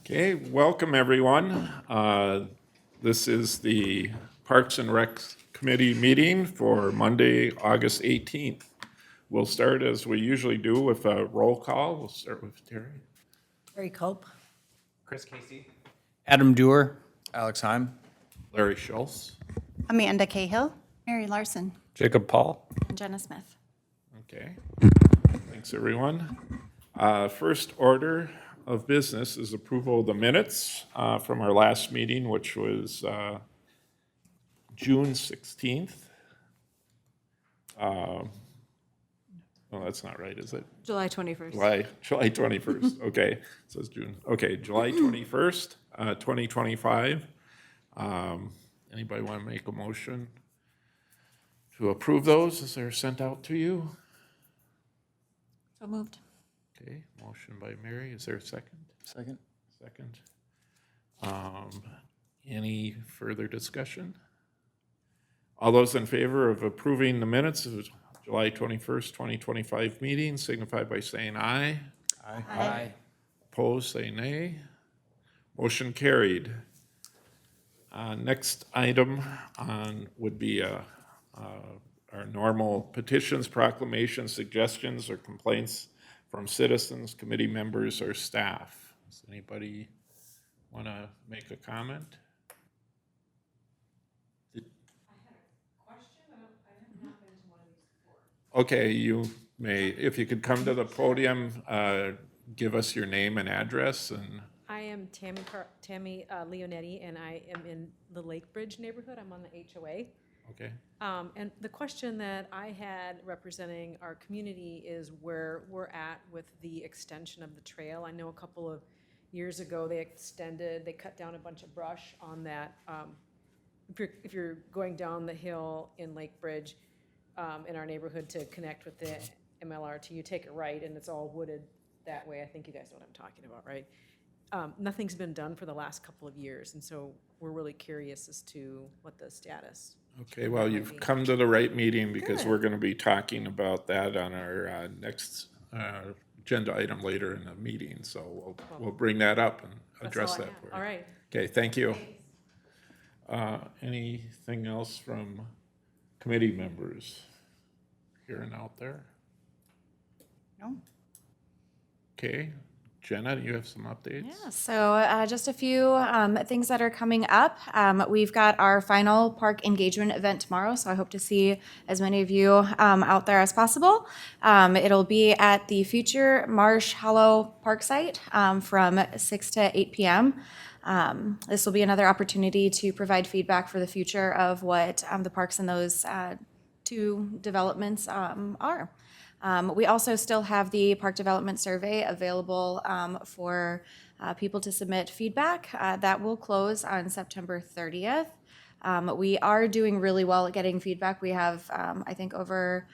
Okay, welcome everyone. This is the Parks and Rec Committee meeting for Monday, August 18th. We'll start as we usually do with a roll call. We'll start with Terry. Terry Culp. Chris Casey. Adam Dewar. Alex Heim. Larry Schultz. Amanda Cahill. Mary Larson. Jacob Paul. And Jenna Smith. Okay, thanks everyone. First order of business is approval of the minutes from our last meeting, which was June 16th. Oh, that's not right, is it? July 21st. July 21st, okay, it says June, okay, July 21st, 2025. Anybody want to make a motion to approve those as they're sent out to you? So moved. Okay, motion by Mary, is there a second? Second. Second. Any further discussion? All those in favor of approving the minutes of July 21st, 2025 meeting signify by saying aye. Aye. Opposed, say nay. Motion carried. Next item would be our normal petitions, proclamations, suggestions, or complaints from citizens, committee members, or staff. Does anybody want to make a comment? Okay, you may, if you could come to the podium, give us your name and address and. I am Tammy Leonetti, and I am in the Lake Bridge neighborhood. I'm on the HOA. Okay. And the question that I had representing our community is where we're at with the extension of the trail. I know a couple of years ago they cut down a bunch of brush on that. If you're going down the hill in Lake Bridge in our neighborhood to connect with the MLRT, you take it right and it's all wooded that way. I think you guys know what I'm talking about, right? Nothing's been done for the last couple of years, and so we're really curious as to what the status. Okay, well, you've come to the right meeting because Good. we're going to be talking about that on our next agenda item later in the meeting. So we'll bring that up and address That's all I that have. for you. All right. Okay, thank you. Anything else from committee members here and out there? No. Okay, Jenna, you have some updates? Yeah, so just a few things that are coming up. We've got our final park engagement event tomorrow, so I hope to see as many of you out there as possible. It'll be at the future Marsh Hollow Park site from 6 to 8 p.m. This will be another opportunity to provide feedback for the future of what the parks in those two developments are. We also still have the Park Development Survey available for people to submit feedback. That will close on September 30th. We are doing really well at getting feedback. We have, I think, over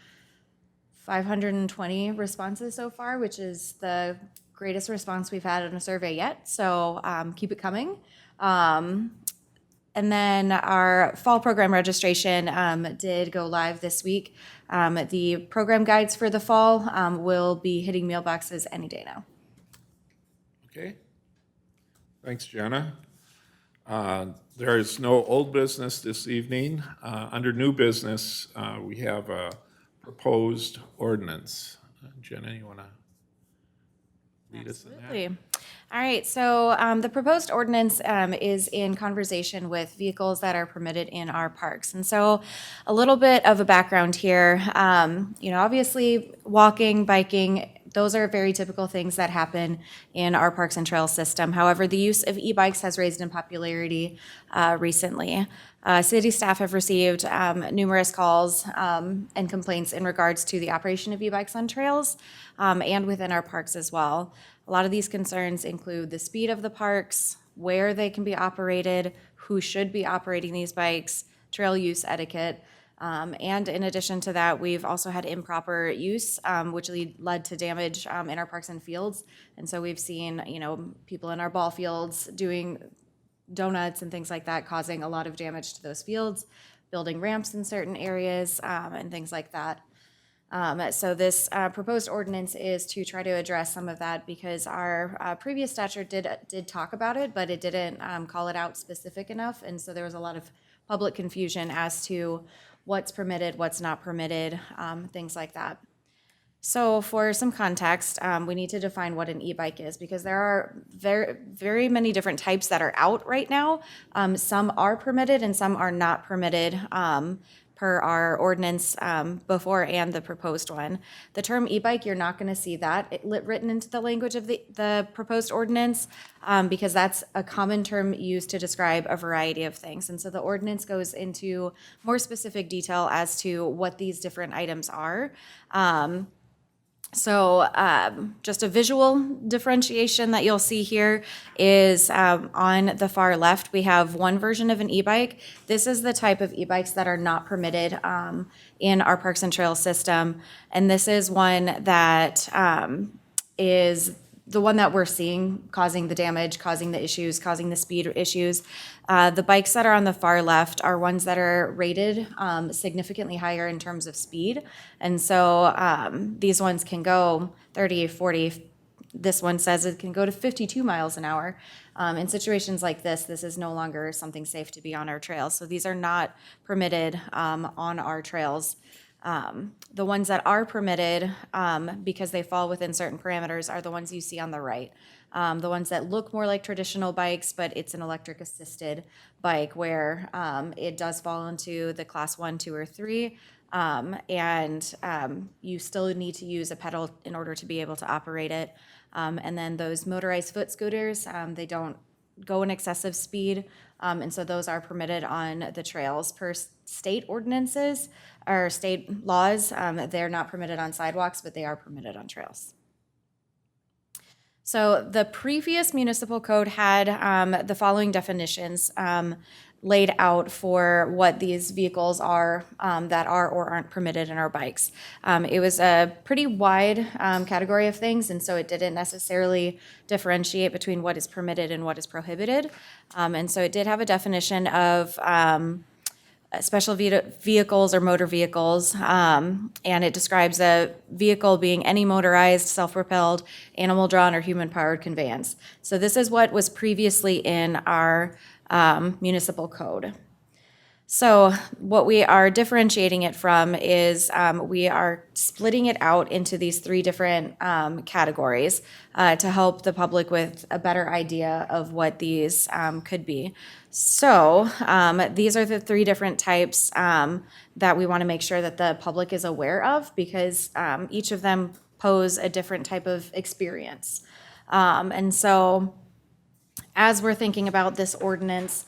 520 responses so far, which is the greatest response we've had in a survey yet. So keep it coming. And then our fall program registration did go live this week. The program guides for the fall will be hitting mailboxes any day now. Okay. Thanks, Jenna. There is no old business this evening. Under new business, we have a proposed ordinance. Jenna, you want to lead us in that? Absolutely. All right, so the proposed ordinance is in conversation with vehicles that are permitted in our parks. And so a little bit of a background here. Obviously walking, biking, those are very typical things that happen in our parks and trails system. However, the use of e-bikes has raised in popularity recently. City staff have received numerous calls and complaints in regards to the operation of e-bikes on trails and within our parks as well. A lot of these concerns include the speed of the parks, where they can be operated, who should be operating these bikes, trail use etiquette. And in addition to that, we've also had improper use, which led to damage in our parks and fields. And so we've seen, people in our ball fields doing donuts and things like that, causing a lot of damage to those fields, building ramps in certain areas, and things like that. So this proposed ordinance is to try to address some of that because our previous statute did talk about it, but it didn't call it out specific enough. And so there was a lot of public confusion as to what's permitted, what's not permitted, things like that. So for some context, we need to define what an e-bike is because there are very, very many different types that are out right now. Some are permitted and some are not permitted per our ordinance before and the proposed one. The term e-bike, you're not going to see that written into the language of the proposed ordinance because that's a common term used to describe a variety of things. And so the ordinance goes into more specific detail as to what these different items are. So just a visual differentiation that you'll see here is on the far left, we have one version of an e-bike. This is the type of e-bikes that are not permitted in our Parks and Trails system. And this is one that is the one that we're seeing causing the damage, causing the issues, causing the speed issues. The bikes that are on the far left are ones that are rated significantly higher in terms of speed. And so these ones can go 30, 40. This one says it can go to 52 miles an hour. In situations like this is no longer something safe to be on our trails. So these are not permitted on our trails. The ones that are permitted, because they fall within certain parameters, are the ones you see on the right. The ones that look more like traditional bikes, but it's an electric assisted bike where it does fall into the class 1, 2, or 3. And you still need to use a pedal in order to be able to operate it. And then those motorized foot scooters, they don't go in excessive speed. And so those are permitted on the trails per state ordinances or state laws. They're not permitted on sidewalks, but they are permitted on trails. So the previous municipal code had the following definitions laid out for what these vehicles are that are or aren't permitted in our bikes. It was a pretty wide category of things, and so it didn't necessarily differentiate between what is permitted and what is prohibited. And so it did have a definition of special vehicles or motor vehicles, and it describes a vehicle being any motorized, self-propelled, animal-drawn, or human-powered conveyance. So this is what was previously in our municipal code. So what we are differentiating it from is we are splitting it out into these 3 different categories to help the public with a better idea of what these could be. So these are the 3 different types that we want to make sure that the public is aware of because each of them pose a different type of experience. And so as we're thinking about this ordinance,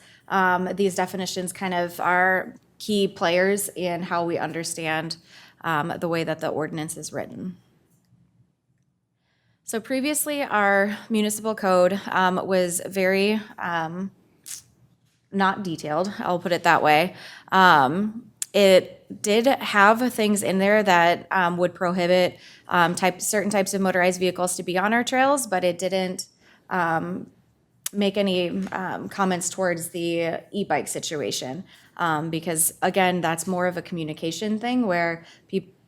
these definitions kind of are key players in how we understand the way that the ordinance is written. So previously, our municipal code was very not detailed, I'll put it that way. It did have things in there that would prohibit certain types of motorized vehicles to be on our trails, but it didn't make any comments towards the e-bike situation because, again, that's more of a communication thing where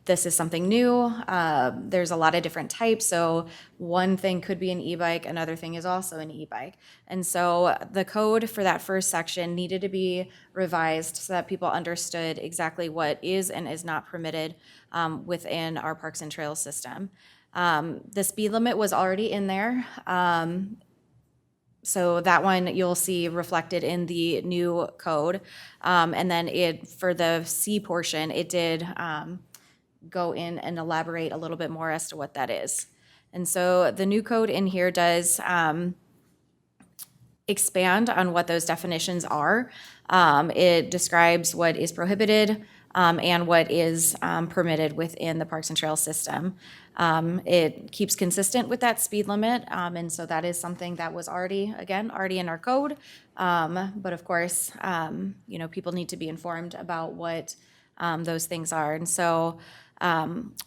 this is something new. There's a lot of different types. So one thing could be an e-bike, another thing is also an e-bike. And so the code for that first section needed to be revised so that people understood exactly what is and is not permitted within our Parks and Trails system. The speed limit was already in there. So that one you'll see reflected in the new code. And then for the C portion, it did go in and elaborate a little bit more as to what that is. And so the new code in here does expand on what those definitions are. It describes what is prohibited and what is permitted within the Parks and Trails system. It keeps consistent with that speed limit, and so that is something that was already in our code. But of course, people need to be informed about what those things are. And so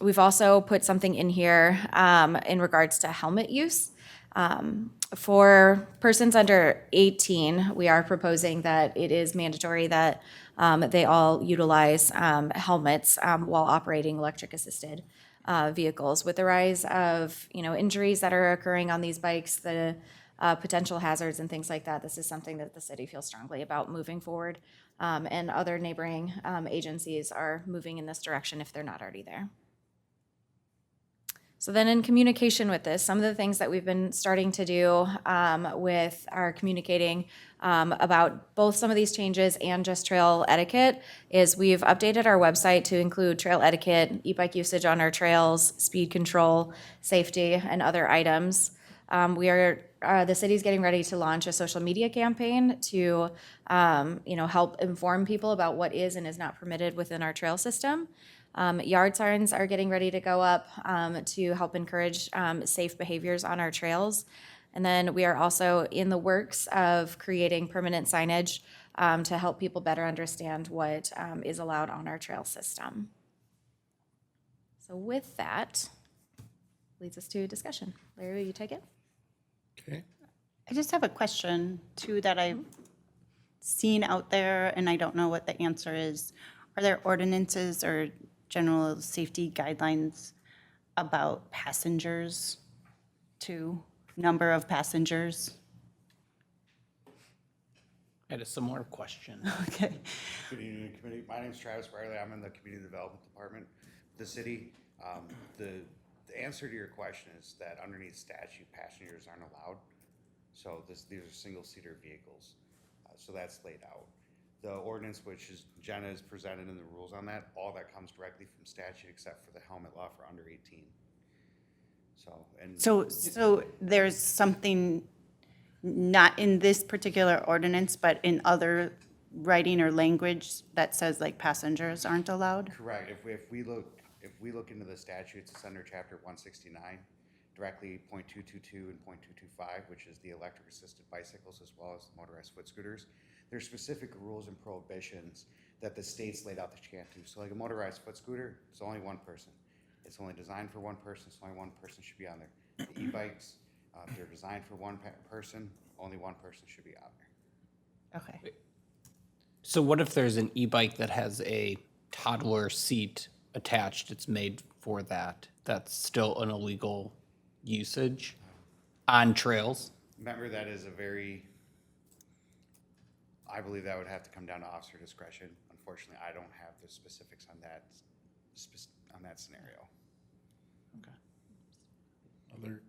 we've also put something in here in regards to helmet use. For persons under 18, we are proposing that it is mandatory that they all utilize helmets while operating electric-assisted vehicles. With the rise of, injuries that are occurring on these bikes, the potential hazards and things like that, this is something that the city feels strongly about moving forward. And other neighboring agencies are moving in this direction if they're not already there. So then in communication with this, some of the things that we've been starting to do with our communicating about both some of these changes and just trail etiquette is we've updated our website to include trail etiquette, e-bike usage on our trails, speed control, safety, and other items. The city's getting ready to launch a social media campaign to, help inform people about what is and is not permitted within our trail system. Yard signs are getting ready to go up to help encourage safe behaviors on our trails. And then we are also in the works of creating permanent signage to help people better understand what is allowed on our trail system. So with that, leads us to discussion. Larry, will you take it? Okay. I just have a question too that I've seen out there and I don't know what the answer is. Are there ordinances or general safety guidelines about passengers too? Number of passengers? I had a similar question. Okay. Good evening, committee. My name is Travis Riley. I'm in the Community Development Department of the city. The answer to your question is that underneath statute, passengers aren't allowed. So these are single-seater vehicles. So that's laid out. The ordinance, which is Jenna is presented in the rules on that, all that comes directly from statute except for the helmet law for under 18. So there's something not in this particular ordinance, but in other writing or language that says like passengers aren't allowed? Correct. If we look into the statutes, it's under chapter 169, directly .222 and .225, which is the electric assisted bicycles as well as the motorized foot scooters. There's specific rules and prohibitions that the states laid out that you can't do. So like a motorized foot scooter, it's only one person. It's only designed for one person, so only one person should be on there. The e-bikes, they're designed for one person, only one person should be on there. Okay. So what if there's an e-bike that has a toddler seat attached? It's made for that. That's still an illegal usage on trails? Remember, that is I believe that would have to come down to officer discretion. Unfortunately, I don't have the specifics on that scenario. Other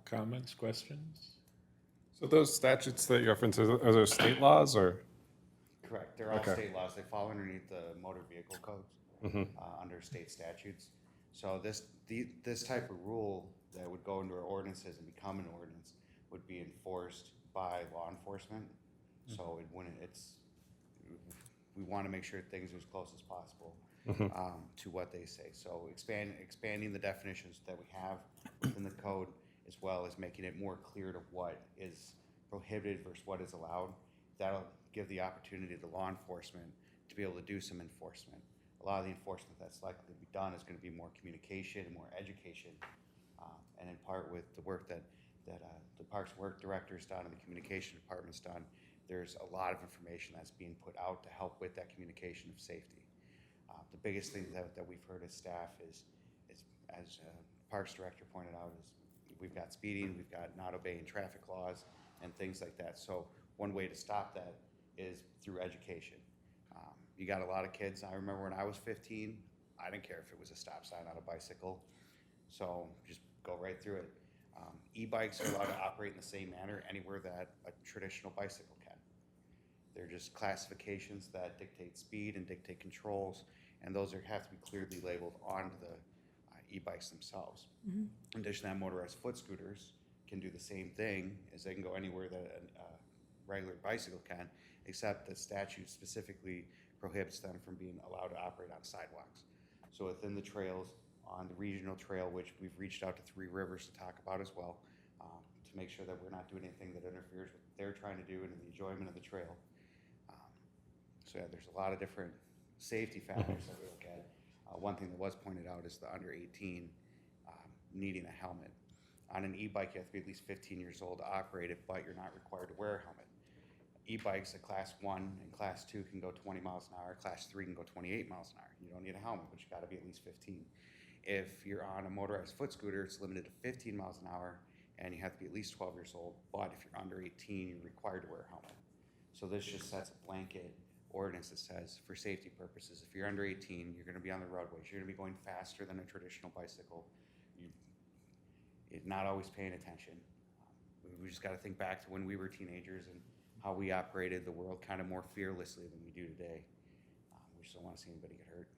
comments, questions? So those statutes that you reference, are those state laws or? Correct. They're all Okay. state laws. They fall underneath the motor vehicle codes under state statutes. So this type of rule that would go into our ordinances and become an ordinance would be enforced by law enforcement. So we want to make sure things are as close as possible to what they say. So expanding the definitions that we have in the code, as well as making it more clear to what is prohibited versus what is allowed. That'll give the opportunity to law enforcement to be able to do some enforcement. A lot of the enforcement that's likely to be done is going to be more communication and more education, and in part with the work that the Parks Work Director's done and the Communication Department's done. There's a lot of information that's being put out to help with that communication of safety. The biggest thing that we've heard as staff is as Parks Director pointed out, is we've got speeding, we've got not obeying traffic laws and things like that. So one way to stop that is through education. You got a lot of kids. I remember when I was 15, I didn't care if it was a stop sign on a bicycle. So just go right through it. E-bikes are allowed to operate in the same manner anywhere that a traditional bicycle can. They're just classifications that dictate speed and dictate controls, and those have to be clearly labeled on the e-bikes themselves. In addition to that, motorized foot scooters can do the same thing, as they can go anywhere that a regular bicycle can, except the statute specifically prohibits them from being allowed to operate on sidewalks. So within the trails, on the regional trail, which we've reached out to Three Rivers to talk about as well, to make sure that we're not doing anything that interferes with what they're trying to do and the enjoyment of the trail. So yeah, there's a lot of different safety factors that we look at. One thing that was pointed out is the under 18 needing a helmet. On an e-bike, you have to be at least 15 years old to operate it, but you're not required to wear a helmet. E-bikes at class 1 and class 2 can go 20 miles an hour, class 3 can go 28 miles an hour. You don't need a helmet, but you gotta be at least 15. If you're on a motorized foot scooter, it's limited to 15 miles an hour, and you have to be at least 12 years old, but if you're under 18, you're required to wear a helmet. So this just sets a blanket ordinance that says, for safety purposes, if you're under 18, you're gonna be on the roadways, you're gonna be going faster than a traditional bicycle. You're not always paying attention. We just gotta think back to when we were teenagers and how we operated the world kind of more fearlessly than we do today. We just don't wanna see anybody get hurt.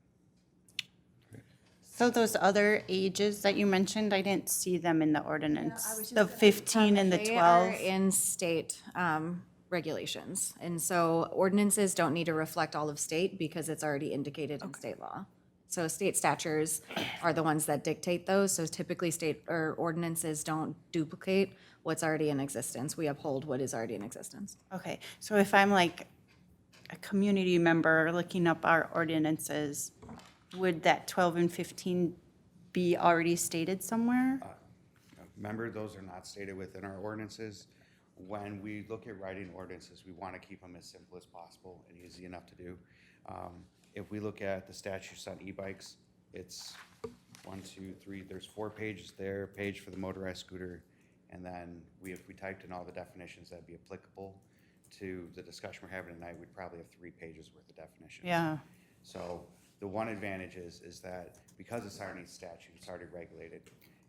So those other ages that you mentioned, I didn't see them in the ordinance. The 15 and the They are 12. in state regulations. And so ordinances don't need to reflect all of state because it's already indicated in state law. So state statutes are the ones that dictate those. So typically state or ordinances don't duplicate what's already in existence. We uphold what is already in existence. Okay, so if I'm like a community member looking up our ordinances, would that 12 and 15 be already stated somewhere? Remember, those are not stated within our ordinances. When we look at writing ordinances, we want to keep them as simple as possible and easy enough to do. If we look at the statutes on e-bikes, it's 1, 2, 3, there's 4 pages there, a page for the motorized scooter, and then if we typed in all the definitions that'd be applicable to the discussion we're having tonight, we'd probably have 3 pages worth of definitions. Yeah. So the one advantage is that because it's already statute, it's already regulated,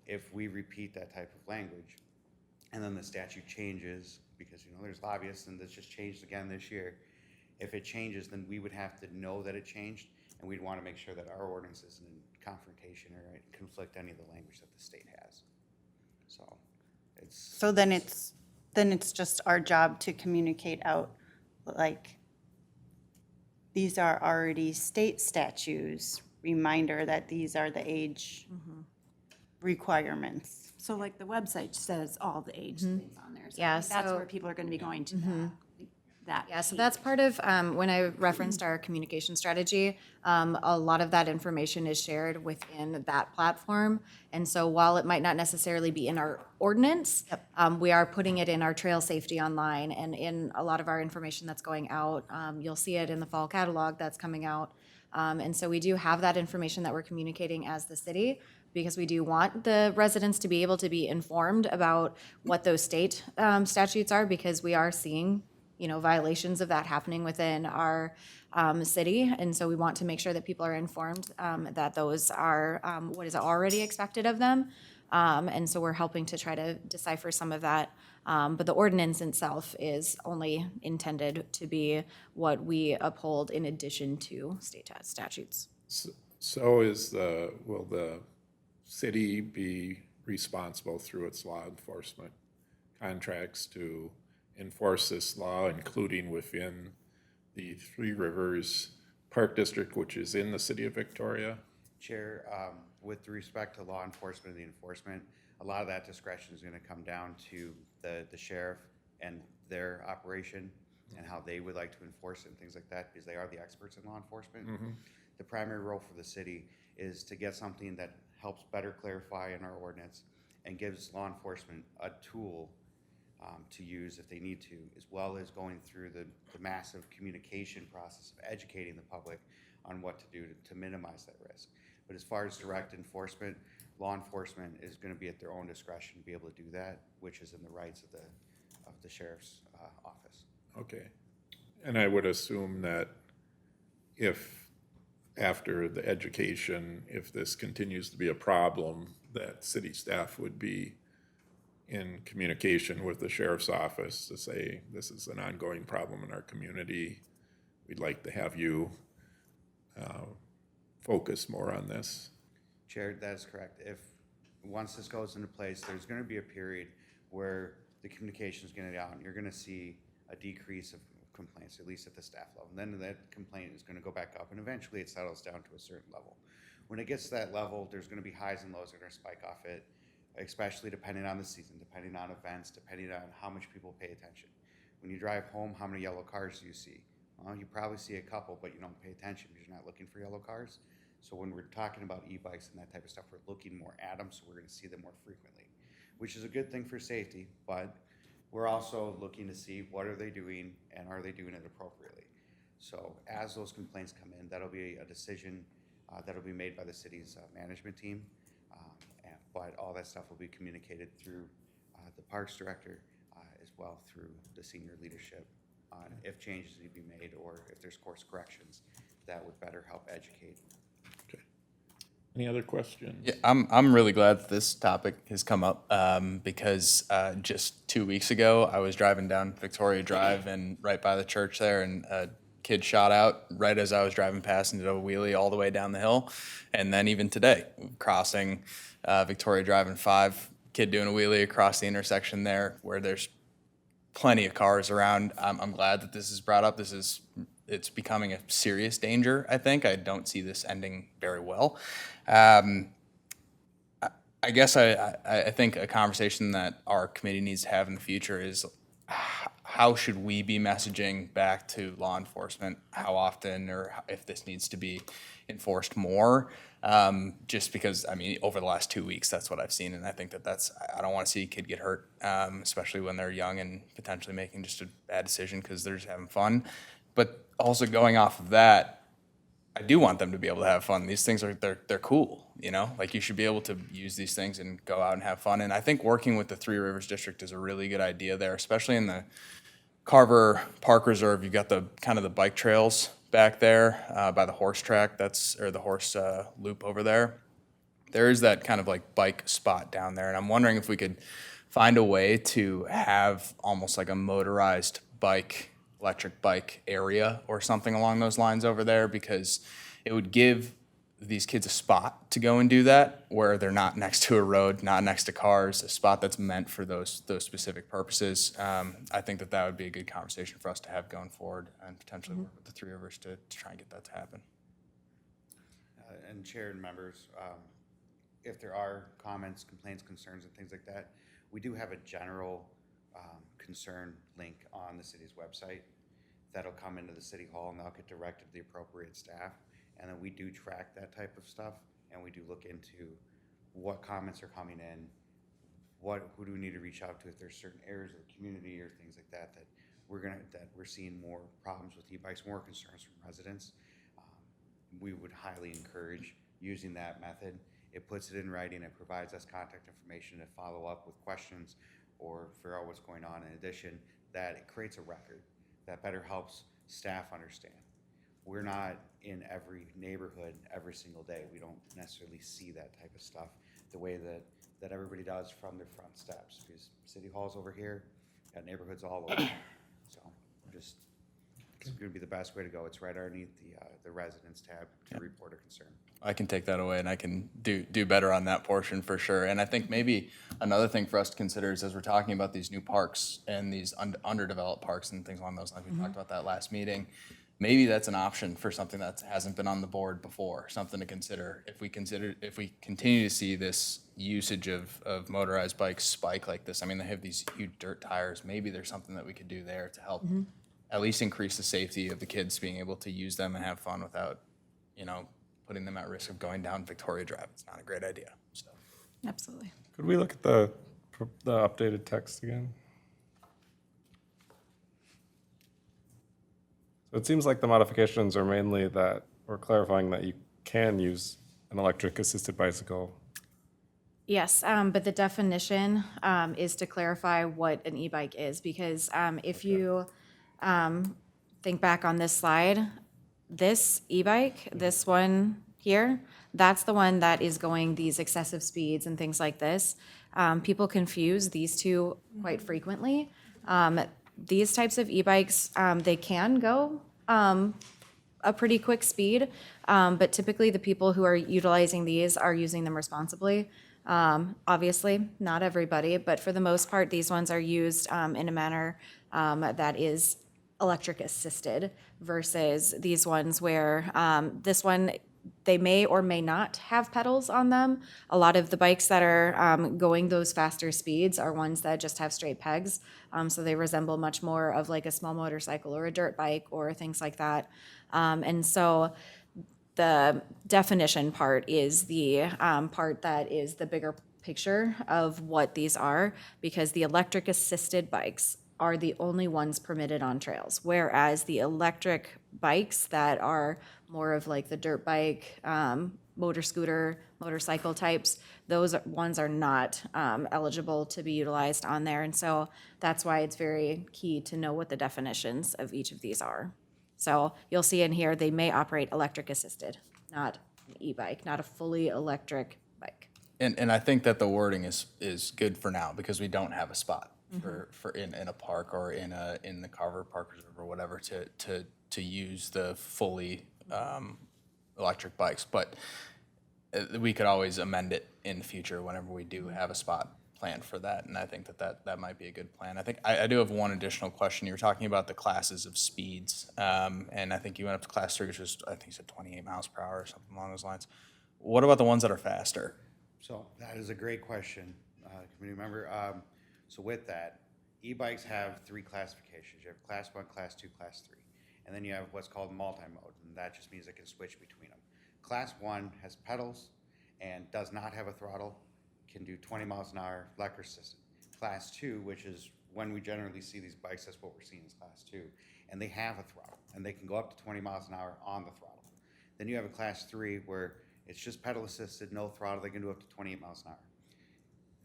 if we repeat that type of language, and then the statute changes, because there's lobbyists, and this just changed again this year, if it changes, then we would have to know that it changed, and we'd want to make sure that our ordinance isn't in confrontation or conflict any of the language that the state has. So it's. So then it's just our job to communicate out, like, these are already state statutes, reminder that these are the age requirements. So like the website says all the age things on there. So Yeah, I think that's so- where people are going to be going to that. Yeah, so that's part of, when I referenced our communication strategy, a lot of that information is shared within that platform. And so while it might not necessarily be in our ordinance, we are putting it in our trail safety online and in a lot of our information that's going out. You'll see it in the fall catalog that's coming out. And so we do have that information that we're communicating as the city, because we do want the residents to be able to be informed about what those state statutes are, because we are seeing violations of that happening within our city. And so we want to make sure that people are informed that those are what is already expected of them. And so we're helping to try to decipher some of that. But the ordinance itself is only intended to be what we uphold in addition to state statutes. So will the city be responsible through its law enforcement contracts to enforce this law, including within the Three Rivers Park District, which is in the city of Victoria? Chair, with respect to law enforcement and the enforcement, a lot of that discretion is going to come down to the sheriff and their operation and how they would like to enforce it and things like that, because they are the experts in law enforcement. The primary role for the city is to get something that helps better clarify in our ordinance and gives law enforcement a tool to use if they need to, as well as going through the massive communication process of educating the public on what to do to minimize that risk. But as far as direct enforcement, law enforcement is going to be at their own discretion to be able to do that, which is in the rights of the sheriff's office. Okay. And I would assume that if, after the education, if this continues to be a problem, that city staff would be in communication with the sheriff's office to say, this is an ongoing problem in our community. We'd like to have you focus more on this. Chair, that is correct. Once this goes into place, there's going to be a period where the communication is going to be out, and you're going to see a decrease of complaints, at least at the staff level. And then that complaint is going to go back up, and eventually it settles down to a certain level. When it gets to that level, there's going to be highs and lows that are going to spike off it, especially depending on the season, depending on events, depending on how much people pay attention. When you drive home, how many yellow cars do you see? Well, you probably see a couple, but you don't pay attention because you're not looking for yellow cars. So when we're talking about e-bikes and that type of stuff, we're looking more at them, so we're going to see them more frequently. which is a good thing for safety, but we're also looking to see what are they doing and are they doing it appropriately. So as those complaints come in, that'll be a decision that'll be made by the city's management team. But all that stuff will be communicated through the Parks Director as well through the senior leadership on if changes need to be made or if there's course corrections that would better help educate. Okay. Any other questions? Yeah, I'm really glad that this topic has come up because just 2 weeks ago I was driving down Victoria Drive and right by the church there, and a kid shot out right as I was driving past and did a wheelie all the way down the hill. And then even today, crossing Victoria Drive and 5, kid doing a wheelie across the intersection there where there's plenty of cars around. I'm glad that this is brought up. It's becoming a serious danger, I think. I don't see this ending very well. I guess I think a conversation that our committee needs to have in the future is how should we be messaging back to law enforcement, how often, or if this needs to be enforced more. Just because, I mean, over the last 2 weeks, that's what I've seen. And I think I don't want to see a kid get hurt, especially when they're young and potentially making just a bad decision because they're just having fun. But also going off of that, I do want them to be able to have fun. These things they're cool, you know? Like, you should be able to use these things and go out and have fun. And I think working with the Three Rivers District is a really good idea there, especially in the Carver Park Reserve. You've got the kind of the bike trails back there by the horse track, or the horse loop over there. There is that kind of like bike spot down there. And I'm wondering if we could find a way to have almost like a motorized electric bike area or something along those lines over there, because it would give these kids a spot to go and do that where they're not next to a road, not next to cars, a spot that's meant for those specific purposes. I think that would be a good conversation for us to have going forward and potentially work with the Three Rivers to try and get that to happen. And Chair and members, if there are comments, complaints, concerns, and things like that, we do have a general concern link on the city's website that'll come into the city hall and they'll get directed to the appropriate staff. And then we do track that type of stuff, and we do look into what comments are coming in, who do we need to reach out to if there's certain areas of the community or things like that that we're seeing more problems with e-bikes, more concerns from residents. We would highly encourage using that method. It puts it in writing. It provides us contact information to follow up with questions or figure out what's going on. In addition, that it creates a record that better helps staff understand. We're not in every neighborhood every single day. We don't necessarily see that type of stuff the way that everybody does from their front steps, because City Hall's over here, got neighborhoods all over. So it's going to be the best way to go. It's right underneath the residents tab to report a concern. I can take that away and I can do better on that portion for sure. And I think maybe another thing for us to consider is, as we're talking about these new parks and these underdeveloped parks and things along those lines, we talked about that last meeting. Maybe that's an option for something that hasn't been on the board before, something to consider. If we continue to see this usage of motorized bikes spike like this, I mean, they have these huge dirt tires. Maybe there's something that we could do there to help at least increase the safety of the kids being able to use them and have fun without, putting them at risk of going down Victoria Drive. It's not a great idea. So. Absolutely. Could we look at the updated text again? So it seems like the modifications are mainly that we're clarifying that you can use an electric assisted bicycle. Yes, but the definition is to clarify what an e-bike is, because if you think back on this slide, this e-bike, this one here, that's the one that is going these excessive speeds and things like this. People confuse these two quite frequently. These types of e-bikes, they can go a pretty quick speed, but typically the people who are utilizing these are using them responsibly. Obviously, not everybody, but for the most part, these ones are used in a manner that is electric assisted versus these ones where this one, they may or may not have pedals on them. A lot of the bikes that are going those faster speeds are ones that just have straight pegs. So they resemble much more of like a small motorcycle or a dirt bike or things like that. And so the definition part is the part that is the bigger picture of what these are, because the electric assisted bikes are the only ones permitted on trails, whereas the electric bikes that are more of like the dirt bike, motor scooter, motorcycle types, those ones are not eligible to be utilized on there. And so that's why it's very key to know what the definitions of each of these are. So you'll see in here, they may operate electric assisted, not an e-bike, not a fully electric bike. And I think that the wording is good for now because we don't have a spot for in a park or in the Carver Park Reserve or whatever to use the fully electric bikes. But we could always amend it in the future whenever we do have a spot planned for that. And I think that might be a good plan. I think I do have one additional question. You were talking about the classes of speeds, and I think you went up to class 3, which was, I think you said 28 miles per hour or something along those lines. What about the ones that are faster? So that is a great question, committee member. So with that, e-bikes have 3 classifications. You have class 1, class 2, class 3. And then you have what's called multi-mode, and that just means it can switch between them. Class 1 has pedals and does not have a throttle, can do 20 miles an hour, electric assisted. Class 2, which is when we generally see these bikes, that's what we're seeing is class 2. And they have a throttle, and they can go up to 20 miles an hour on the throttle. Then you have a class 3 where it's just pedal assisted, no throttle, they can do up to 28 miles an hour.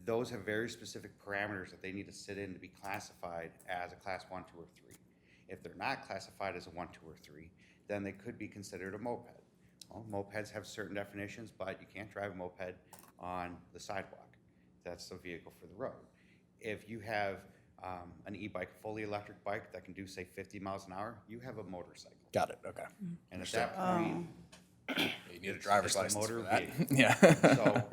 Those have very specific parameters that they need to sit in to be classified as a class 1, 2, or 3. If they're not classified as a 1, 2, or 3, then they could be considered a moped. Well, mopeds have certain definitions, but you can't drive a moped on the sidewalk. That's a vehicle for the road. If you have an e-bike, fully electric bike that can do, say, 50 miles an hour, you have a motorcycle. Got it. Okay. And at that point, You need a driver's it's a license motor for that. vehicle. Yeah. So,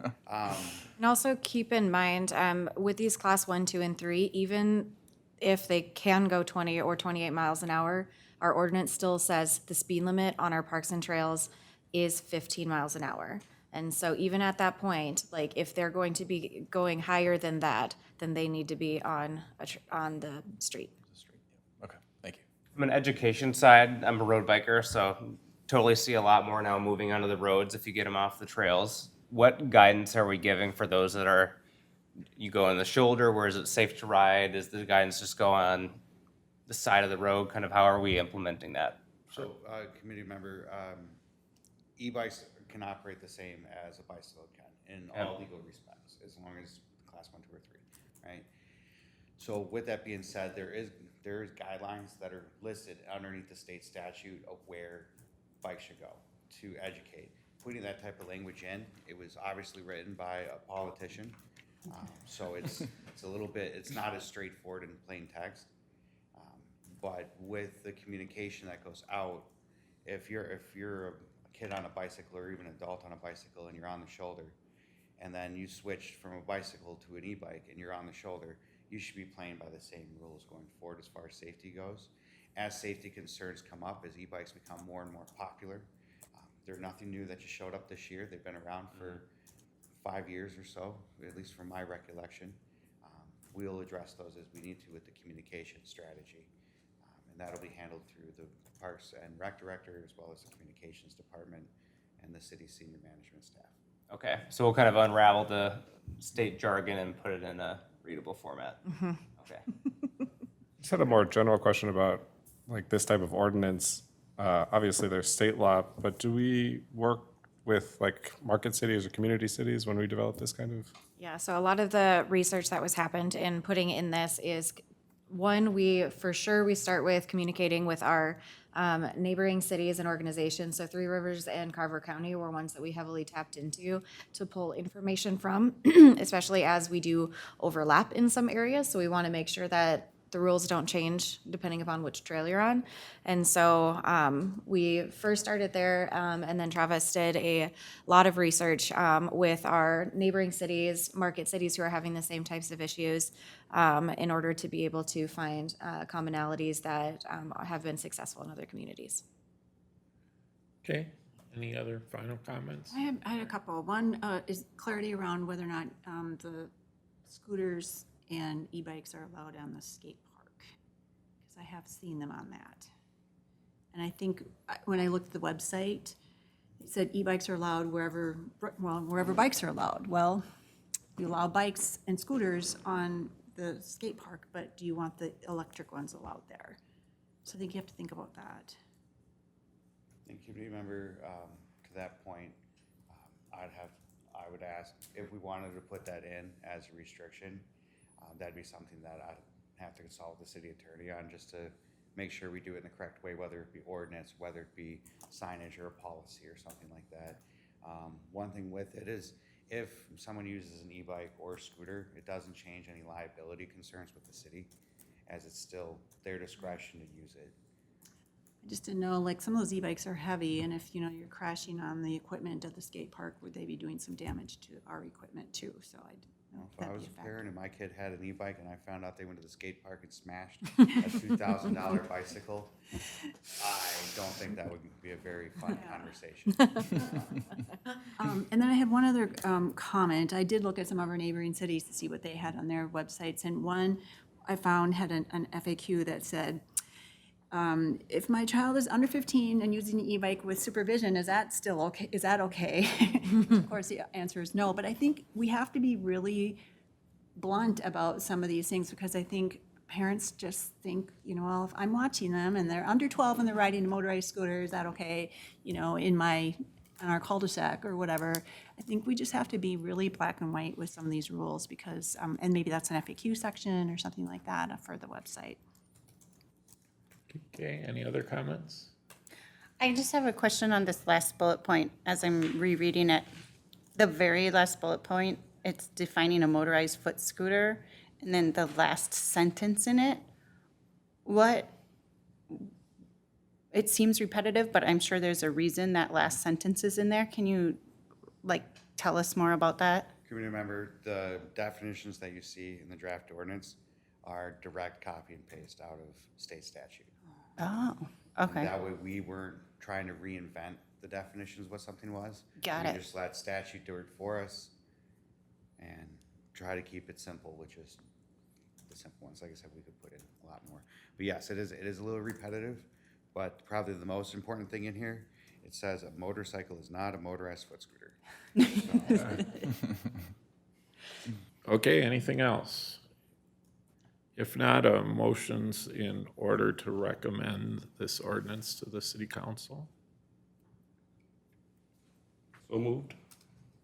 And also keep in mind, with these class 1, 2, and 3, even if they can go 20 or 28 miles an hour, our ordinance still says the speed limit on our parks and trails is 15 miles an hour. And so even at that point, like if they're going to be going higher than that, then they need to be on the street. Okay. Thank you. From an education side, I'm a road biker, so totally see a lot more now moving onto the roads if you get them off the trails. What guidance are we giving for those that are, you go on the shoulder, where is it safe to ride? Does the guidance just go on the side of the road? Kind of how are we implementing that? So, committee member, e-bikes can operate the same as a bicycle can in all legal respects, as long as class 1, 2, or 3, right? So with that being said, there is guidelines that are listed underneath the state statute of where bikes should go to educate. Putting that type of language in, it was obviously written by a politician, so it's a little bit, it's not as straightforward in plain text. But with the communication that goes out, if you're a kid on a bicycle or even an adult on a bicycle and you're on the shoulder, and then you switch from a bicycle to an e-bike and you're on the shoulder, you should be playing by the same rules going forward as far as safety goes. As safety concerns come up, as e-bikes become more and more popular, they're nothing new that just showed up this year. They've been around for 5 years or so, at least from my recollection. We'll address those as we need to with the communication strategy. And that'll be handled through the Parks and Rec Director, as well as the Communications Department and the city's senior management staff. Okay, so we'll kind of unravel the state jargon and put it in a readable format. Okay. Just had a more general question about like this type of ordinance. Obviously, there's state law, but do we work with like market cities or community cities when we develop this kind of? Yeah, so a lot of the research that was happened in putting in this is, one, we start with communicating with our neighboring cities and organizations. So Three Rivers and Carver County were ones that we heavily tapped into to pull information from, especially as we do overlap in some areas. So we want to make sure that the rules don't change depending upon which trail you're on. And so we first started there, and then Travis did a lot of research with our neighboring cities, market cities who are having the same types of issues in order to be able to find commonalities that have been successful in other communities. Okay, any other final comments? I had a couple. One is clarity around whether or not the scooters and e-bikes are allowed on the skate park, because I have seen them on that. And I think when I looked at the website, it said e-bikes are allowed wherever bikes are allowed. Well, you allow bikes and scooters on the skate park, but do you want the electric ones allowed there? So I think you have to think about that. And community member, to that point, I would ask if we wanted to put that in as a restriction, that'd be something that I'd have to consult with the city attorney on, just to make sure we do it in the correct way, whether it be ordinance, whether it be signage or a policy or something like that. One thing with it is, if someone uses an e-bike or a scooter, it doesn't change any liability concerns with the city, as it's still their discretion to use it. I just didn't know, like, some of those e-bikes are heavy, and if, you're crashing on the equipment at the skate park, would they be doing some damage to our equipment too? So I didn't know if If I that'd was be a a parent factor. and my kid had an e-bike and I found out they went to the skate park and smashed a $2,000 bicycle, I don't think that would be a very fun conversation. And then I had one other comment. I did look at some of our neighboring cities to see what they had on their websites, and one I found had an FAQ that said, if my child is under 15 and using an e-bike with supervision, is that still okay? Is that okay? Of course, the answer is no, but I think we have to be really blunt about some of these things, because I think parents just think, well, if I'm watching them and they're under 12 and they're riding a motorized scooter, is that okay? On our cul-de-sac or whatever. I think we just have to be really black and white with some of these rules, because, and maybe that's an FAQ section or something like that for the website. Okay, any other comments? I just have a question on this last bullet point as I'm rereading it. The very last bullet point, it's defining a motorized foot scooter, and then the last sentence in it, it seems repetitive, but I'm sure there's a reason that last sentence is in there. Can you, tell us more about that? Community member, the definitions that you see in the draft ordinance are direct copy and paste out of state statute. Oh, okay. That way we weren't trying to reinvent the definitions what something was. Got it. We just let statute do it for us and try to keep it simple, which is the simple ones. Like I said, we could put in a lot more. But yes, it is a little repetitive, but probably the most important thing in here, it says a motorcycle is not a motorized foot scooter. Okay, anything else? If not, motions in order to recommend this ordinance to the city council. So moved.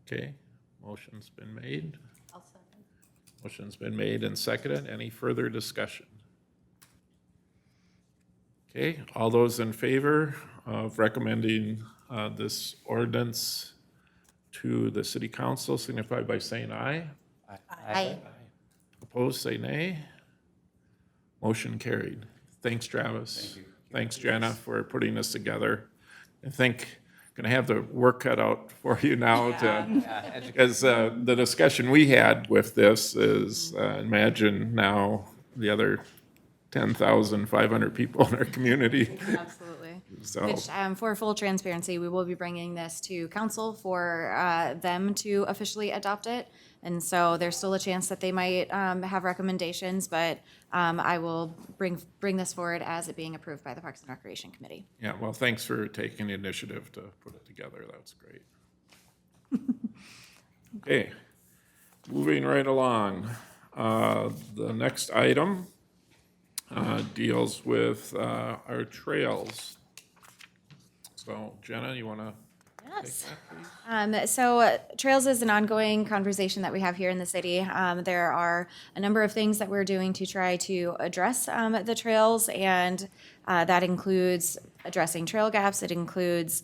Okay, motion's been made. Motion's been made and seconded. Any further discussion? Okay, all those in favor of recommending this ordinance to the city council signify by saying aye. Aye. Opposed, say nay. Motion carried. Thanks, Travis. Thank you. Thanks, Jenna, for putting this together. I think gonna have the work cut out for you now because the discussion we had with this is, imagine now the other 10,500 people in our community. Absolutely. So, Which, for full transparency, we will be bringing this to council for them to officially adopt it. And so there's still a chance that they might have recommendations, but I will bring this forward as it being approved by the Parks and Recreation Committee. yeah, well, thanks for taking the initiative to put it together. That's great. Okay, moving right along. The next item deals with our trails. So Jenna, you want to take Yes. that, please? So trails is an ongoing conversation that we have here in the city. There are a number of things that we're doing to try to address the trails, and that includes addressing trail gaps. It includes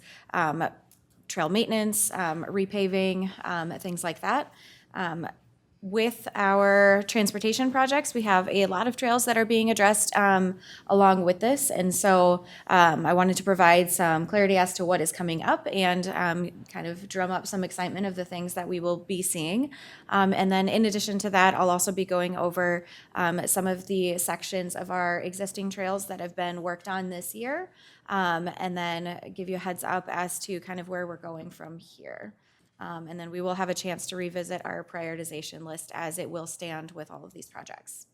trail maintenance, repaving, things like that. With our transportation projects, we have a lot of trails that are being addressed along with this. And so I wanted to provide some clarity as to what is coming up and kind of drum up some excitement of the things that we will be seeing. And then in addition to that, I'll also be going over some of the sections of our existing trails that have been worked on this year, and then give you a heads up as to kind of where we're going from here. And then we will have a chance to revisit our prioritization list as it will stand with all of these projects.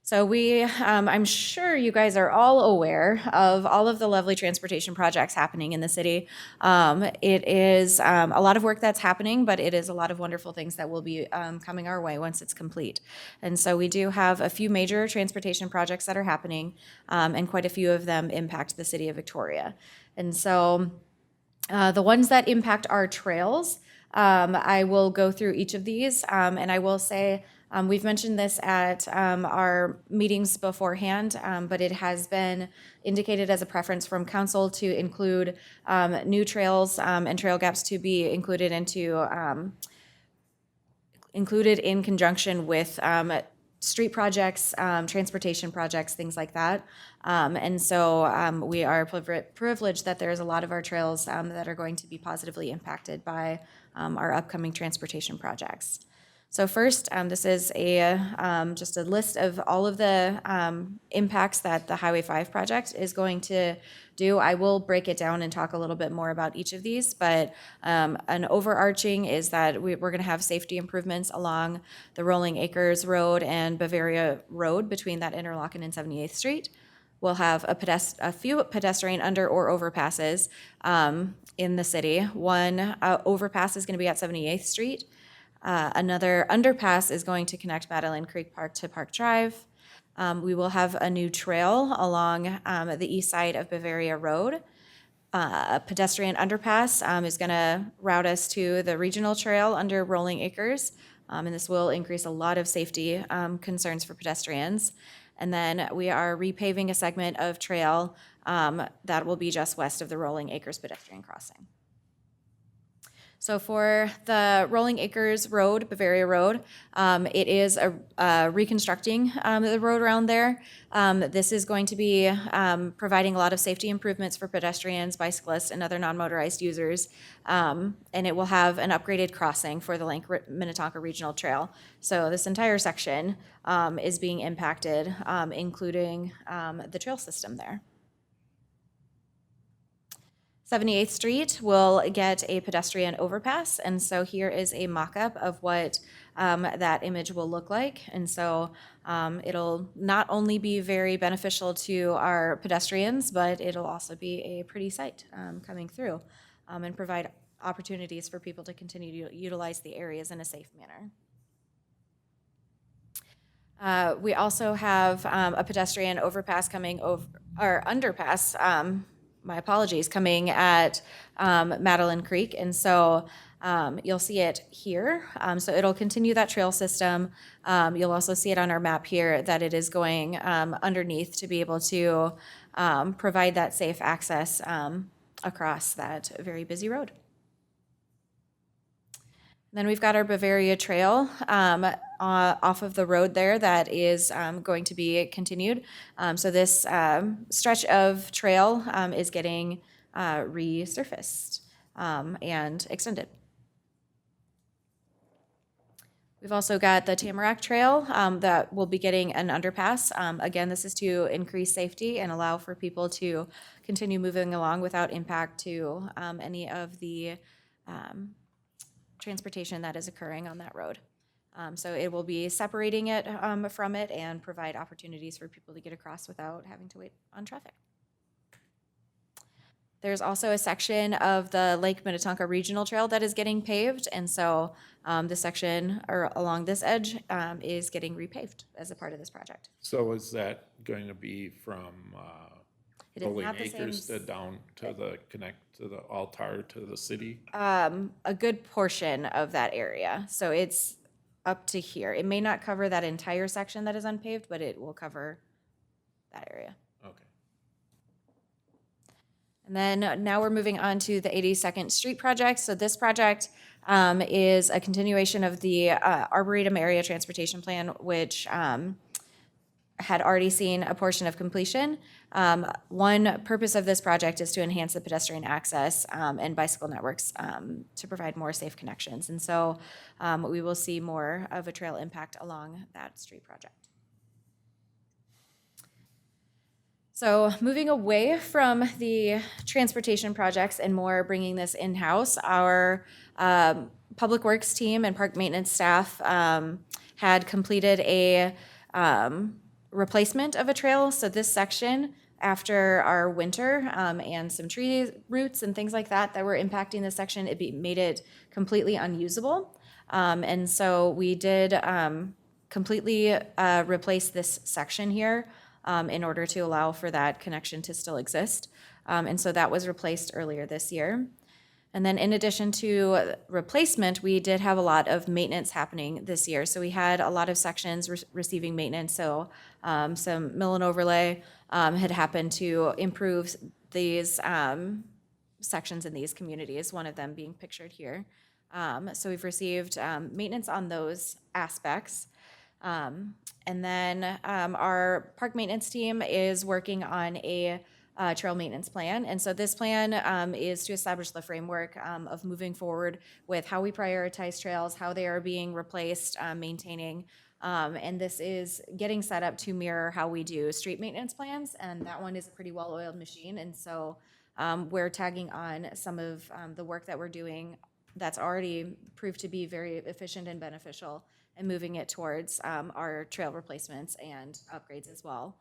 So I'm sure you guys are all aware of all of the lovely transportation projects happening in the city. It is a lot of work that's happening, but it is a lot of wonderful things that will be coming our way once it's complete. And so we do have a few major transportation projects that are happening, and quite a few of them impact the city of Victoria. And so the ones that impact our trails, I will go through each of these, and I will say, we've mentioned this at our meetings beforehand, but it has been indicated as a preference from council to include new trails and trail gaps to be included in conjunction with street projects, transportation projects, things like that. And so we are privileged that there's a lot of our trails that are going to be positively impacted by our upcoming transportation projects. So first, this is just a list of all of the impacts that the Highway 5 project is going to do. I will break it down and talk a little bit more about each of these, but an overarching is that we're going to have safety improvements along the Rolling Acres Road and Bavaria Road between that interlock and 78th Street. We'll have a few pedestrian under or overpasses in the city. One overpass is going to be at 78th Street. Another underpass is going to connect Madeline Creek Park to Park Drive. We will have a new trail along the east side of Bavaria Road. A pedestrian underpass is going to route us to the regional trail under Rolling Acres, and this will increase a lot of safety concerns for pedestrians. And then we are repaving a segment of trail that will be just west of the Rolling Acres pedestrian crossing. So for the Rolling Acres Road, Bavaria Road, it is reconstructing the road around there. This is going to be providing a lot of safety improvements for pedestrians, bicyclists, and other non-motorized users. And it will have an upgraded crossing for the Lake Minnetonka Regional Trail. So this entire section is being impacted, including the trail system there. 78th Street will get a pedestrian overpass, and so here is a mock-up of what that image will look like. And so it'll not only be very beneficial to our pedestrians, but it'll also be a pretty sight coming through and provide opportunities for people to continue to utilize the areas in a safe manner. We also have a pedestrian overpass coming over, or underpass, my apologies, coming at Madeline Creek. And so you'll see it here. So it'll continue that trail system. You'll also see it on our map here that it is going underneath to be able to provide that safe access across that very busy road. Then we've got our Bavaria Trail off of the road there that is going to be continued. So this stretch of trail is getting resurfaced and extended. We've also got the Tamarack Trail that will be getting an underpass. Again, this is to increase safety and allow for people to continue moving along without impact to any of the transportation that is occurring on that road. So it will be separating it from it and provide opportunities for people to get across without having to wait on traffic. There's also a section of the Lake Minnetonka Regional Trail that is getting paved, and so the section or along this edge is getting repaved as a part of this project. So is that going to be from It is Rolling not the same Acres to down to the connect to the altar to the city? A good portion of that area. So it's up to here. It may not cover that entire section that is unpaved, but it will cover that area. Okay. And then now we're moving on to the 82nd Street project. So this project is a continuation of the Arboretum Area Transportation Plan, which had already seen a portion of completion. One purpose of this project is to enhance the pedestrian access and bicycle networks to provide more safe connections. And so we will see more of a trail impact along that street project. So moving away from the transportation projects and more bringing this in-house, our public works team and park maintenance staff had completed a replacement of a trail. So this section, after our winter and some tree roots and things like that that were impacting this section, made it completely unusable. And so we did completely replace this section here in order to allow for that connection to still exist. And so that was replaced earlier this year. And then in addition to replacement, we did have a lot of maintenance happening this year. So we had a lot of sections receiving maintenance. So some mill and overlay had happened to improve these sections in these communities, one of them being pictured here. So we've received maintenance on those aspects. And then our park maintenance team is working on a trail maintenance plan. And so this plan is to establish the framework of moving forward with how we prioritize trails, how they are being replaced, maintaining. And this is getting set up to mirror how we do street maintenance plans. And that one is a pretty well-oiled machine. And so we're tagging on some of the work that we're doing that's already proved to be very efficient and beneficial, and moving it towards our trail replacements and upgrades as well.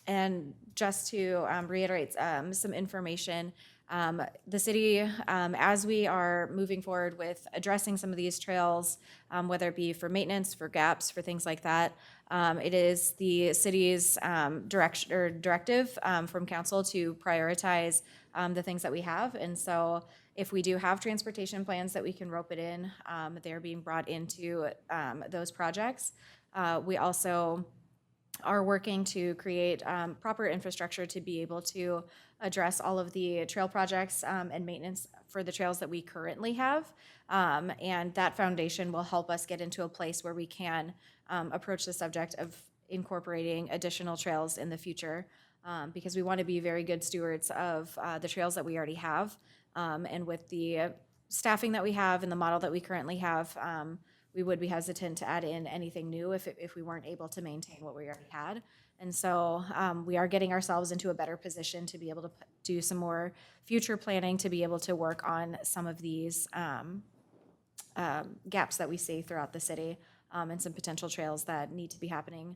And just to reiterate some information, the city, as we are moving forward with addressing some of these trails, whether it be for maintenance, for gaps, for things like that, it is the city's directive from council to prioritize the things that we have. And so if we do have transportation plans that we can rope it in, they're being brought into those projects. We also are working to create proper infrastructure to be able to address all of the trail projects and maintenance for the trails that we currently have. And that foundation will help us get into a place where we can approach the subject of incorporating additional trails in the future, because we want to be very good stewards of the trails that we already have. And with the staffing that we have and the model that we currently have, we would be hesitant to add in anything new if we weren't able to maintain what we already had. And so we are getting ourselves into a better position to be able to do some more future planning, to be able to work on some of these gaps that we see throughout the city, and some potential trails that need to be happening,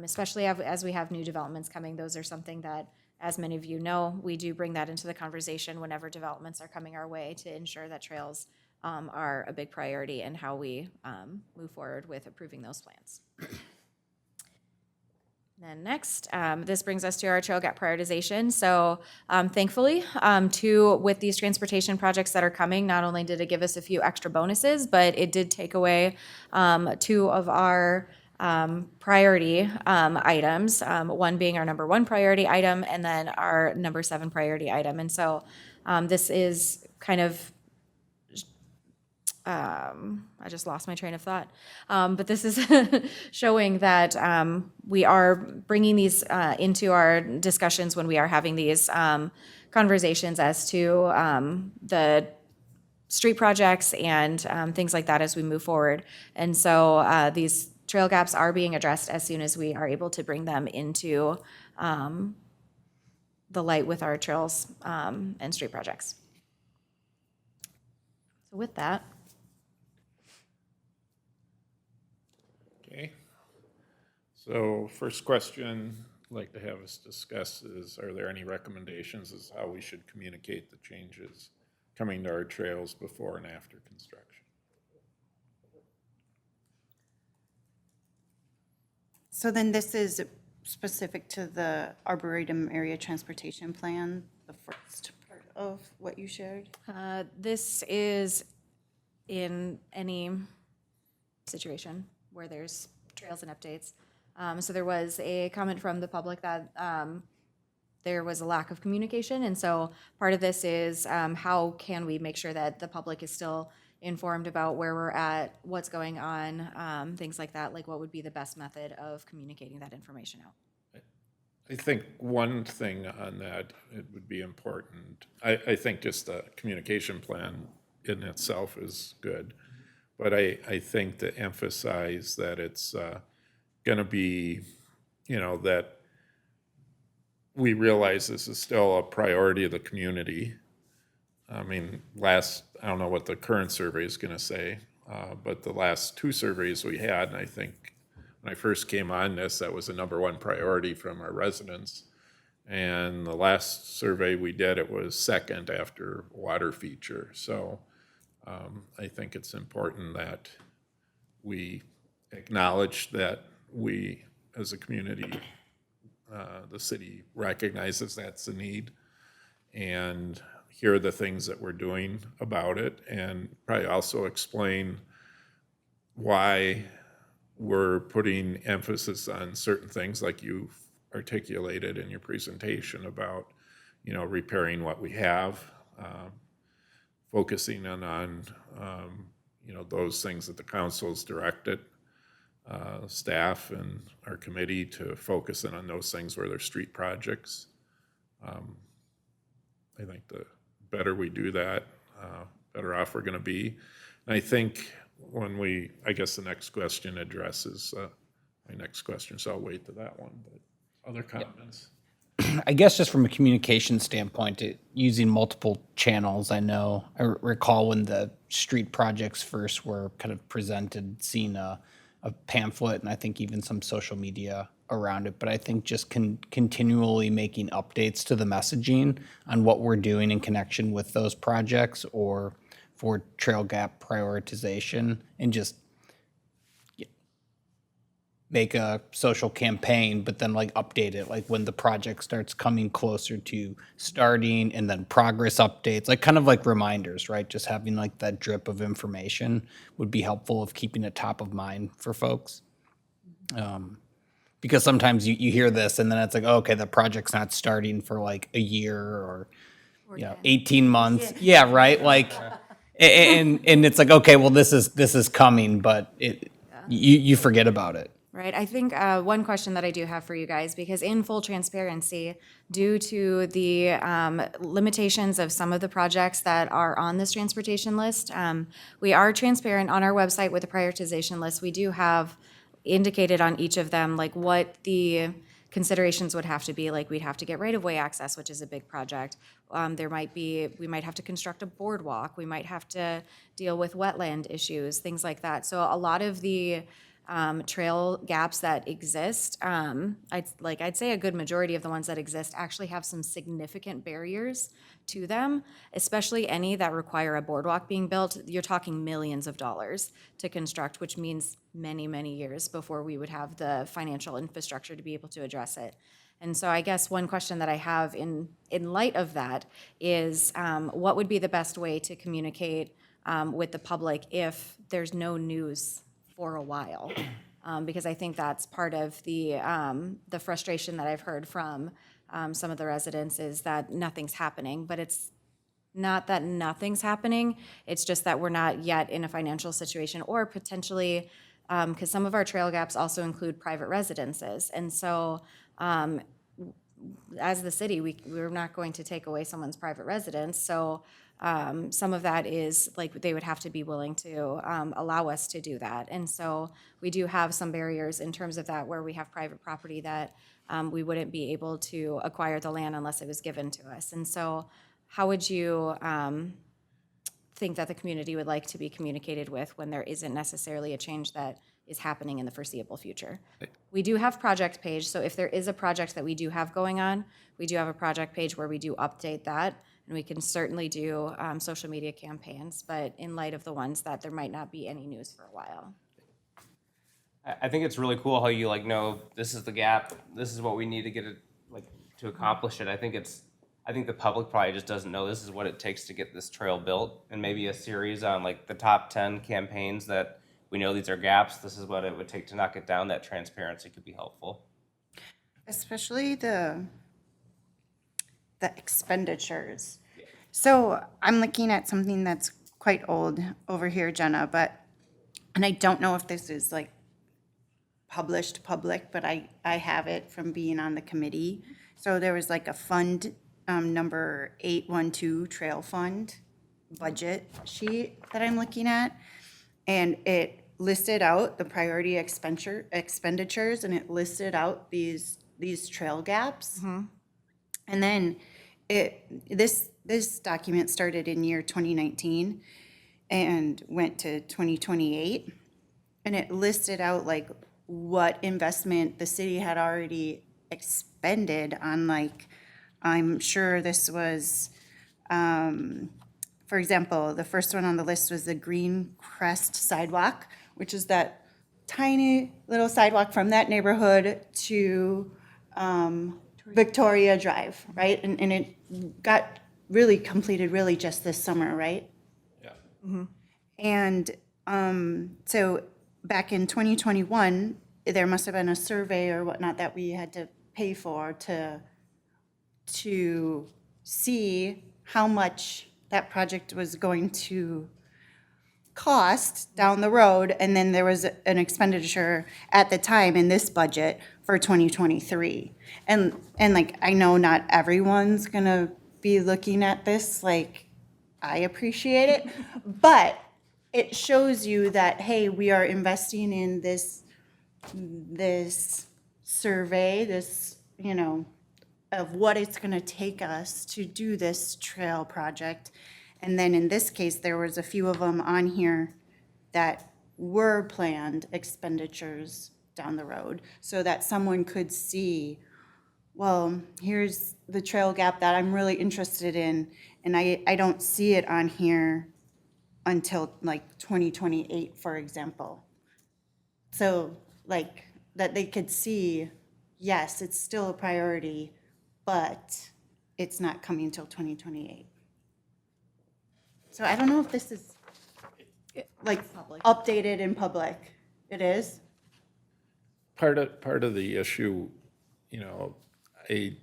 especially as we have new developments coming. Those are something that, as many of you know, we do bring that into the conversation whenever developments are coming our way, to ensure that trails are a big priority in how we move forward with approving those plans. Then next, this brings us to our trail gap prioritization. So thankfully, with these transportation projects that are coming, not only did it give us a few extra bonuses, but it did take away 2 of our priority items, one being our number 1 priority item, and then our number 7 priority item. And so this is kind of I just lost my train of thought. But this is showing that we are bringing these into our discussions when we are having these conversations as to the street projects and things like that as we move forward. And so these trail gaps are being addressed as soon as we are able to bring them into the light with our trails and street projects. So with that. Okay. So first question I'd like to have us discuss is, are there any recommendations as how we should communicate the changes coming to our trails before and after construction? So then this is specific to the Arboretum Area Transportation Plan, the first part of what you shared? This is in any situation where there's trails and updates. So there was a comment from the public that there was a lack of communication. And so part of this is how can we make sure that the public is still informed about where we're at, what's going on, things like that, like what would be the best method of communicating that information out. I think one thing on that, it would be important, I think just the communication plan in itself is good, but I think to emphasize that it's gonna be, that we realize this is still a priority of the community. I mean, I don't know what the current survey is gonna say, but the last 2 surveys we had, and I think when when I first came on this, that was the number one priority from our residents. And the last survey we did, it was second after water feature. So I think it's important that we acknowledge that we, as a community, the city recognizes that's a need, and here are the things that we're doing about it, and probably also explain why we're putting emphasis on certain things like you articulated in your presentation about, repairing what we have, focusing on those things that the council's directed staff and our committee to focus in on those things where there's street projects. I think the better we do that, better off we're gonna be. And I think I guess the next question addresses my next question, so I'll wait to that one, but other comments? I guess just from a communication standpoint, using multiple channels, I recall when the street projects first were kind of presented, seeing a pamphlet and I think even some social media around it. But I think just continually making updates to the messaging on what we're doing in connection with those projects or for trail gap prioritization, and just make a social campaign, but then like update it, like when the project starts coming closer to starting, and then progress updates, like kind of like reminders, right? Just having like that drip of information would be helpful of keeping it top of mind for folks. Because sometimes you hear this and then it's like, oh, okay, the project's not starting for like a year or 18 months. Yeah, right? Like, and it's like, okay, well, this is coming, but you forget about it. Right. I think one question that I do have for you guys, because in full transparency, due to the limitations of some of the projects that are on this transportation list, we are transparent on our website with the prioritization list. We do have indicated on each of them like what the considerations would have to be. Like we'd have to get right-of-way access, which is a big project. We might have to construct a boardwalk. We might have to deal with wetland issues, things like that. So a lot of the trail gaps that exist, I'd say a good majority of the ones that exist actually have some significant barriers to them, especially any that require a boardwalk being built. You're talking millions of dollars to construct, which means many, many years before we would have the financial infrastructure to be able to address it. And so I guess one question that I have in light of that is what would be the best way to communicate with the public if there's no news for a while, because I think that's part of the frustration that I've heard from some of the residents is that nothing's happening. But it's not that nothing's happening. It's just that we're not yet in a financial situation, or potentially because some of our trail gaps also include private residences, and so as the city, we're not going to take away someone's private residence. So some of that is like they would have to be willing to allow us to do that. And so we do have some barriers in terms of that, where we have private property that we wouldn't be able to acquire the land unless it was given to us. And so how would you think that the community would like to be communicated with when there isn't necessarily a change that is happening in the foreseeable future? We do have project page, so if there is a project that we do have going on, we do have a project page where we do update that, and we can certainly do social media campaigns, but in light of the ones that there might not be any news for a while. I think it's really cool how you know this is the gap, this is what we need to get it to accomplish it. I think the public probably just doesn't know this is what it takes to get this trail built, and maybe a series on the top 10 campaigns that we know these are gaps. This is what it would take to knock it down. That transparency could be helpful. Especially the expenditures. So I'm looking at something that's quite old over here, Jenna, and I don't know if this is published public, but I have it from being on the committee. So there was a fund number 812 trail fund budget sheet that I'm looking at, and it listed out the priority expenditures, and it listed out these trail gaps. And then this document started in year 2019 and went to 2028, and it listed out what investment the city had already expended on, like, I'm sure this was, for example, the first one on the list was the Green Crest sidewalk, which is that tiny little sidewalk from that neighborhood to Victoria Drive, right? And it got really completed really just this summer, right? Yeah. And so back in 2021, there must have been a survey or whatnot that we had to pay for to see how much that project was going to cost down the road. And then there was an expenditure at the time in this budget for 2023. And like, I know not everyone's gonna be looking at this like I appreciate it, but it shows you that, hey, we are investing in this survey, you know, of what it's gonna take us to do this trail project. And then in this case, there was a few of them on here that were planned expenditures down the road, so that someone could see, well, here's the trail gap that I'm really interested in, and I don't see it on here until like 2028, for example. So like, that they could see, yes, it's still a priority, but it's not coming till 2028. So I don't know if this is like updated in public. It is? Part of the issue, you know, I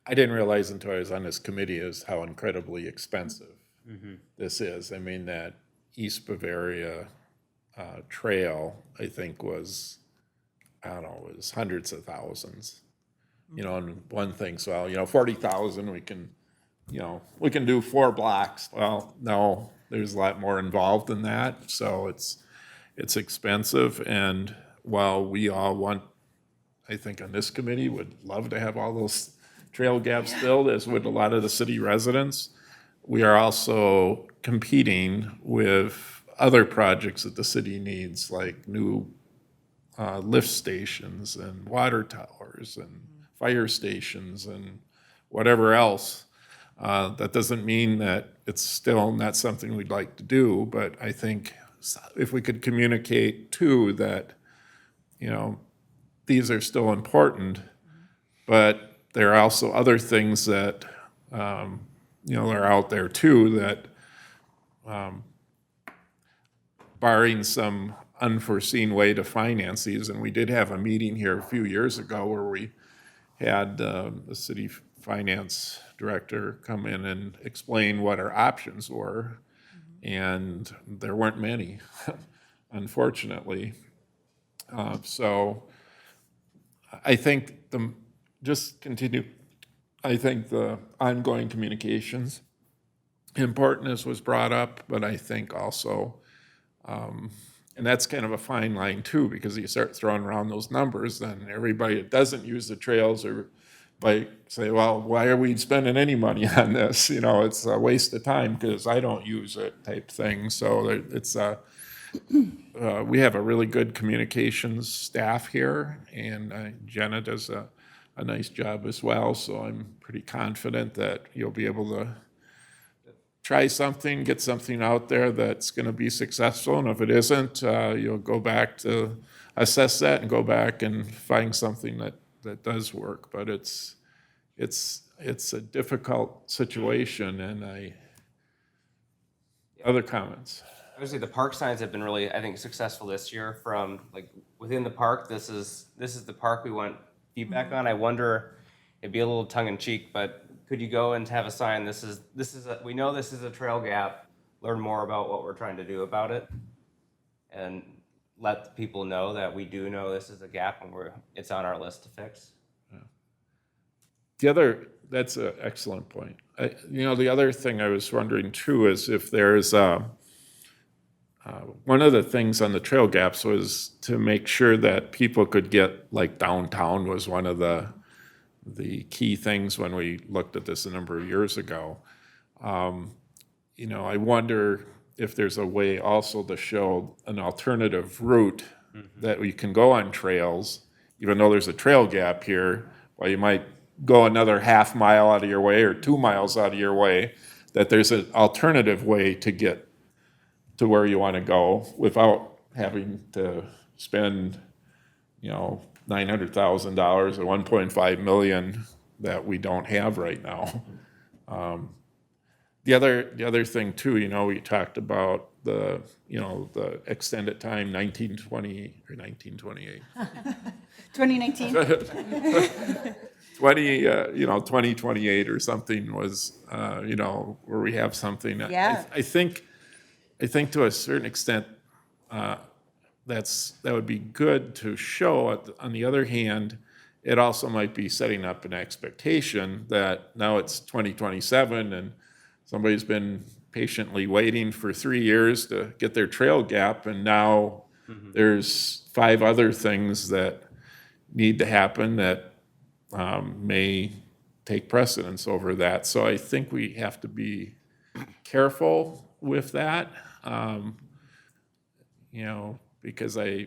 didn't realize until I was on this committee is how incredibly expensive this is. I mean, that East Bavaria trail, I think was, I don't know, it was hundreds of thousands. You know, and one thinks, well, you know, 40,000, we can do 4 blocks. Well, no, there's a lot more involved than that. So it's expensive. And while we all want, I think on this committee would love to have all those trail gaps filled, as would a lot of the city residents, we are also competing with other projects that the city needs, like new lift stations and water towers and fire stations and whatever else. That doesn't mean that it's still not something we'd like to do, but I think if we could communicate too that, you know, these are still important, but there are also other things that, you know, are out there too that, barring some unforeseen way to finance these, and we did have a meeting here a few years ago where we had the city finance director come in and explain what our options were, and there weren't many, unfortunately. So I think I think the ongoing communications importance was brought up, but I think also, and that's kind of a fine line too, because you start throwing around those numbers, then everybody that doesn't use the trails or like say, well, why are we spending any money on this? You know, it's a waste of time because I don't use it type thing. So it's we have a really good communications staff here, and Jenna does a nice job as well. So I'm pretty confident that you'll be able to try something, get something out there that's going to be successful. And if it isn't, you'll go back to assess that and go back and find something that does work. But it's a difficult situation. And other comments? Obviously, the park signs have been really, I think, successful this year. From like within the park, this is the park we want feedback on. I wonder, it'd be a little tongue in cheek, but could you go and have a sign? We know this is a trail gap. Learn more about what we're trying to do about it, and let the people know that we do know this is a gap and it's on our list to fix. That's an excellent point. The other thing I was wondering too is if there's one of the things on the trail gaps was to make sure that people could get, like downtown was one of the key things when we looked at this a number of years ago. I wonder if there's a way also to show an alternative route that we can go on trails, even though there's a trail gap here, while you might go another half mile out of your way or 2 miles out of your way, that there's an alternative way to get to where you want to go without having to spend, $900,000 or 1.5 million that we don't have right now. The other thing too, we talked about the extended time, 1920 or 1928. 2019? 2028 or something was, where we have something. Yeah. I think to a certain extent, that would be good to show. On the other hand, it also might be setting up an expectation that now it's 2027 and somebody's been patiently waiting for 3 years to get their trail gap, and now there's 5 other things that need to happen that may take precedence over that. So I think we have to be careful with that, because I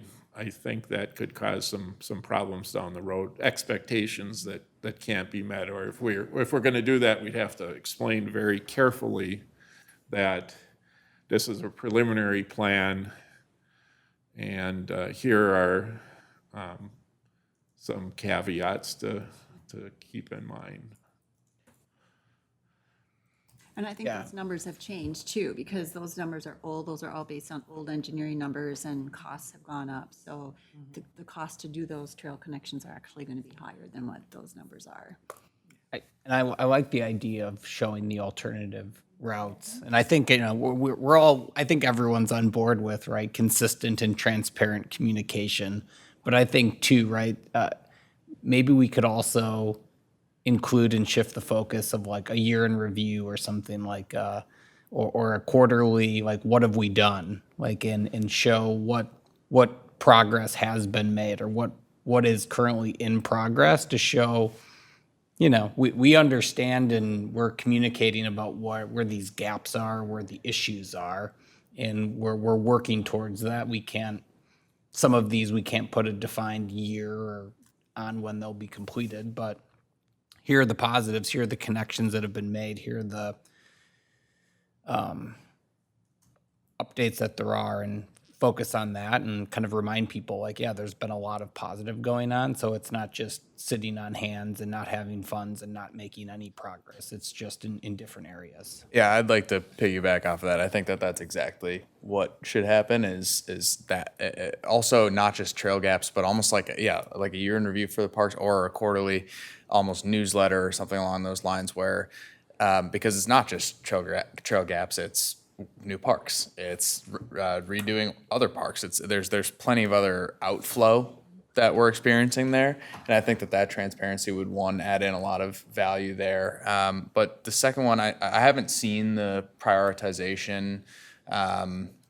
think that could cause some problems down the road, expectations that can't be met. Or if we're going to do that, we'd have to explain very carefully that this is a preliminary plan, and here are some caveats to keep in mind. And I think those numbers have changed too, because those numbers are old. Those are all based on old engineering numbers, and costs have gone up. So the cost to do those trail connections are actually going to be higher than what those numbers are. I like the idea of showing the alternative routes. And I think, we're all, I think everyone's on board with, right, consistent and transparent communication. But I think too, right, maybe we could also include and shift the focus of like a year in review or something like, or a quarterly, like what have we done? Like, and show what progress has been made, or what is currently in progress, to show, we understand and we're communicating about where these gaps are, where the issues are, and we're working towards that. Some of these we can't put a defined year or on when they'll be completed, but here are the positives, here are the connections that have been made, here are the updates that there are, and focus on that and kind of remind people like, yeah, there's been a lot of positive going on. So it's not just sitting on hands and not having funds and not making any progress. It's just in different areas. Yeah, I'd like to piggyback off of that. I think that's exactly what should happen is that also not just trail gaps, but almost like a year in review for the parks, or a quarterly almost newsletter or something along those lines, where because it's not just trail gaps, it's new parks, it's redoing other parks. There's plenty of other outflow that we're experiencing there, and I think that transparency would, one, add in a lot of value there. But the second one, I haven't seen the prioritization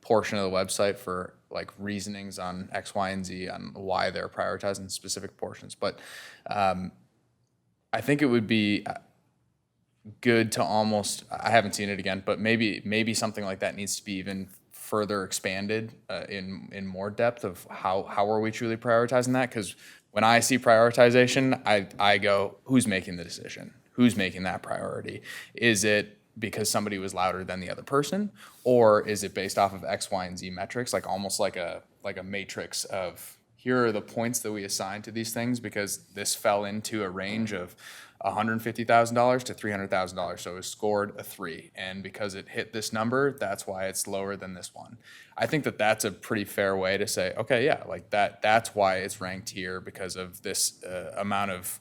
portion of the website for like reasonings on X, Y, and Z on why they're prioritizing specific portions. But I think it would be good to almost, I haven't seen it again, but maybe something like that needs to be even further expanded in more depth of how are we truly prioritizing that? Because when I see prioritization, I go, who's making the decision? Who's making that priority? Is it because somebody was louder than the other person, or is it based off of X, Y, and Z metrics, like almost like a matrix of, here are the points that we assign to these things because this fell into a range of $150,000 to $300,000, so it scored a 3, and because it hit this number, that's why it's lower than this one. I think that's a pretty fair way to say, okay, yeah, like that's why it's ranked here, because of this amount of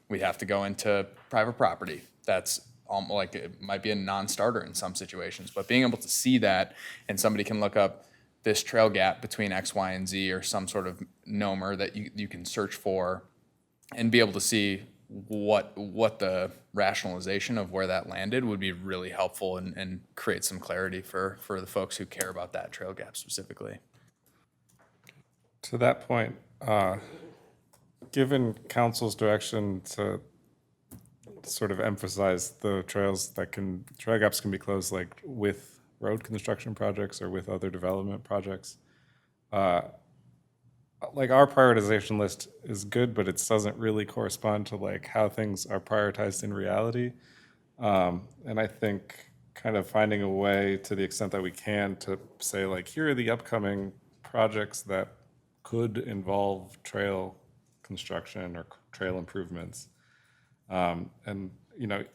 we have to go into private property. That's like, it might be a non-starter in some situations, but being able to see that, and somebody can look up this trail gap between X, Y, and Z, or some sort of NOMER that you can search for, and be able to see what the rationalization of where that landed would be really helpful, and create some clarity for the folks who care about that trail gap specifically. To that point, given council's direction to sort of emphasize the trail gaps can be closed, like with road construction projects or with other development projects, like our prioritization list is good, but it doesn't really correspond to like how things are prioritized in reality. And I think kind of finding a way to the extent that we can to say like, here are the upcoming projects that could involve trail construction or trail improvements. And,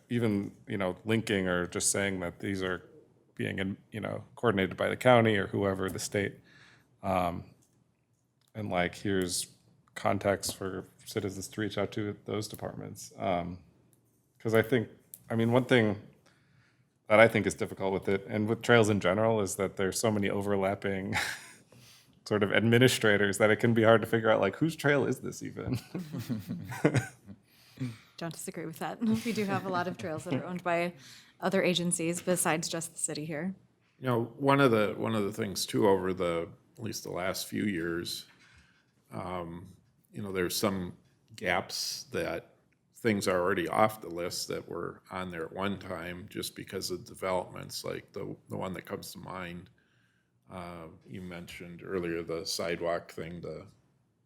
even, linking or just saying that these are being, coordinated by the county or whoever, the state. And like, here's contacts for citizens to reach out to those departments. Because one thing that I think is difficult with it, and with trails in general, is that there's so many overlapping sort of administrators that it can be hard to figure out, like, whose trail is this even? Don't disagree with that. We do have a lot of trails that are owned by other agencies besides just the city here. One of the things too over at least the last few years, there's some gaps that things are already off the list that were on there at one time just because of developments, like the one that comes to mind. You mentioned earlier the sidewalk thing,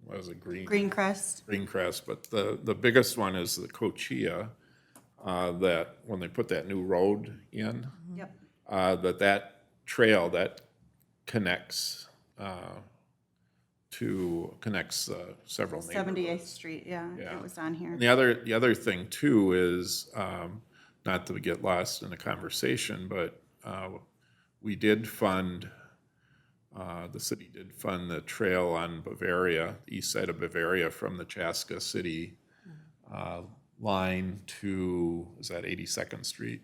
what was it, Greencrest. Greencrest, but the biggest one is the Cochia, that when they put that new road in, Yep. that trail that connects several neighborhoods. 78th Street, yeah, Yeah. it was on here. And the other thing too is, not to get lost in the conversation, but we did fund, the city did fund the trail on Bavaria, the east side of Bavaria, from the Chaska City line to, is that 82nd Street?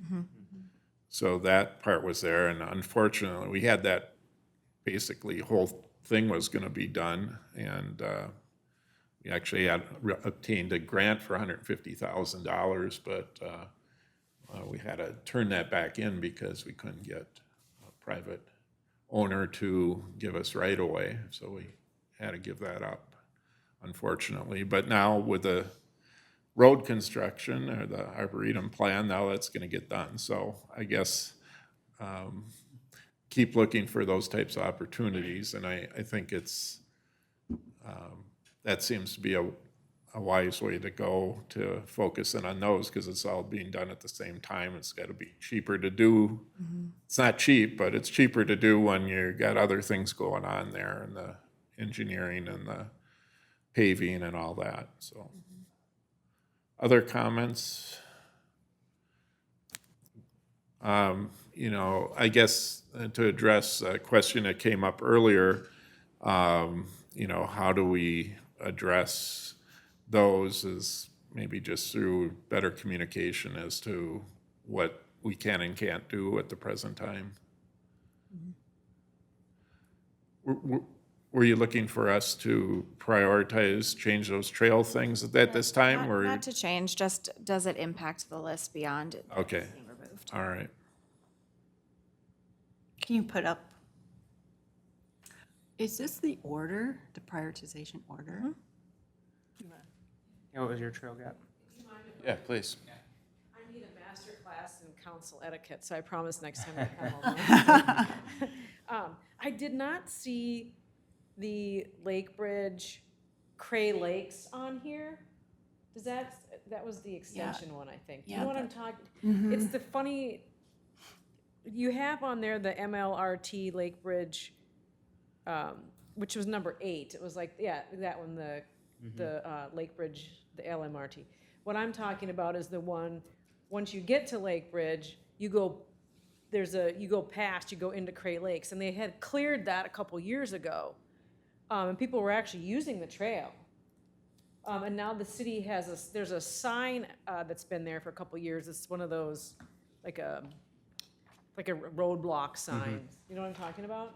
So that part was there, and unfortunately, we had that, basically, whole thing was gonna be done, and we actually had obtained a grant for $150,000, but we had to turn that back in because we couldn't get a private owner to give us right away, so we had to give that up, unfortunately. But now with the road construction or the Arboretum plan, now that's gonna get done. So I guess keep looking for those types of opportunities, and I think it's, that seems to be a wise way to go, to focus in on those, because it's all being done at the same time. It's gotta be cheaper to do. It's not cheap, but it's cheaper to do when you got other things going on there, and the engineering and the paving and all that, so. Other comments? I guess to address a question that came up earlier, how do we address those, is maybe just through better communication as to what we can and can't do at the present time. Were you looking for us to prioritize, change those trail things at this time, or? Not to change, just does it impact the list beyond it Okay, being removed? all right. Can you put up, Is this the order, the prioritization order? What was your trail gap? Yeah, please. I need a master class in council etiquette, so I promise next time I come I'll I did not see the Lake Bridge Cray Lakes on here. That was the extension one, I think. You know what I'm talking? It's the funny, you have on there the MLRT Lake Bridge, which was number 8. It was like, yeah, that one, the Lake Bridge, the LMRT. What I'm talking about is the one, once you get to Lake Bridge, you go past, you go into Cray Lakes, and they had cleared that a couple years ago. And people were actually using the trail. And now the city there's a sign that's been there for a couple years. It's one of those, like a roadblock sign. You know what I'm talking about?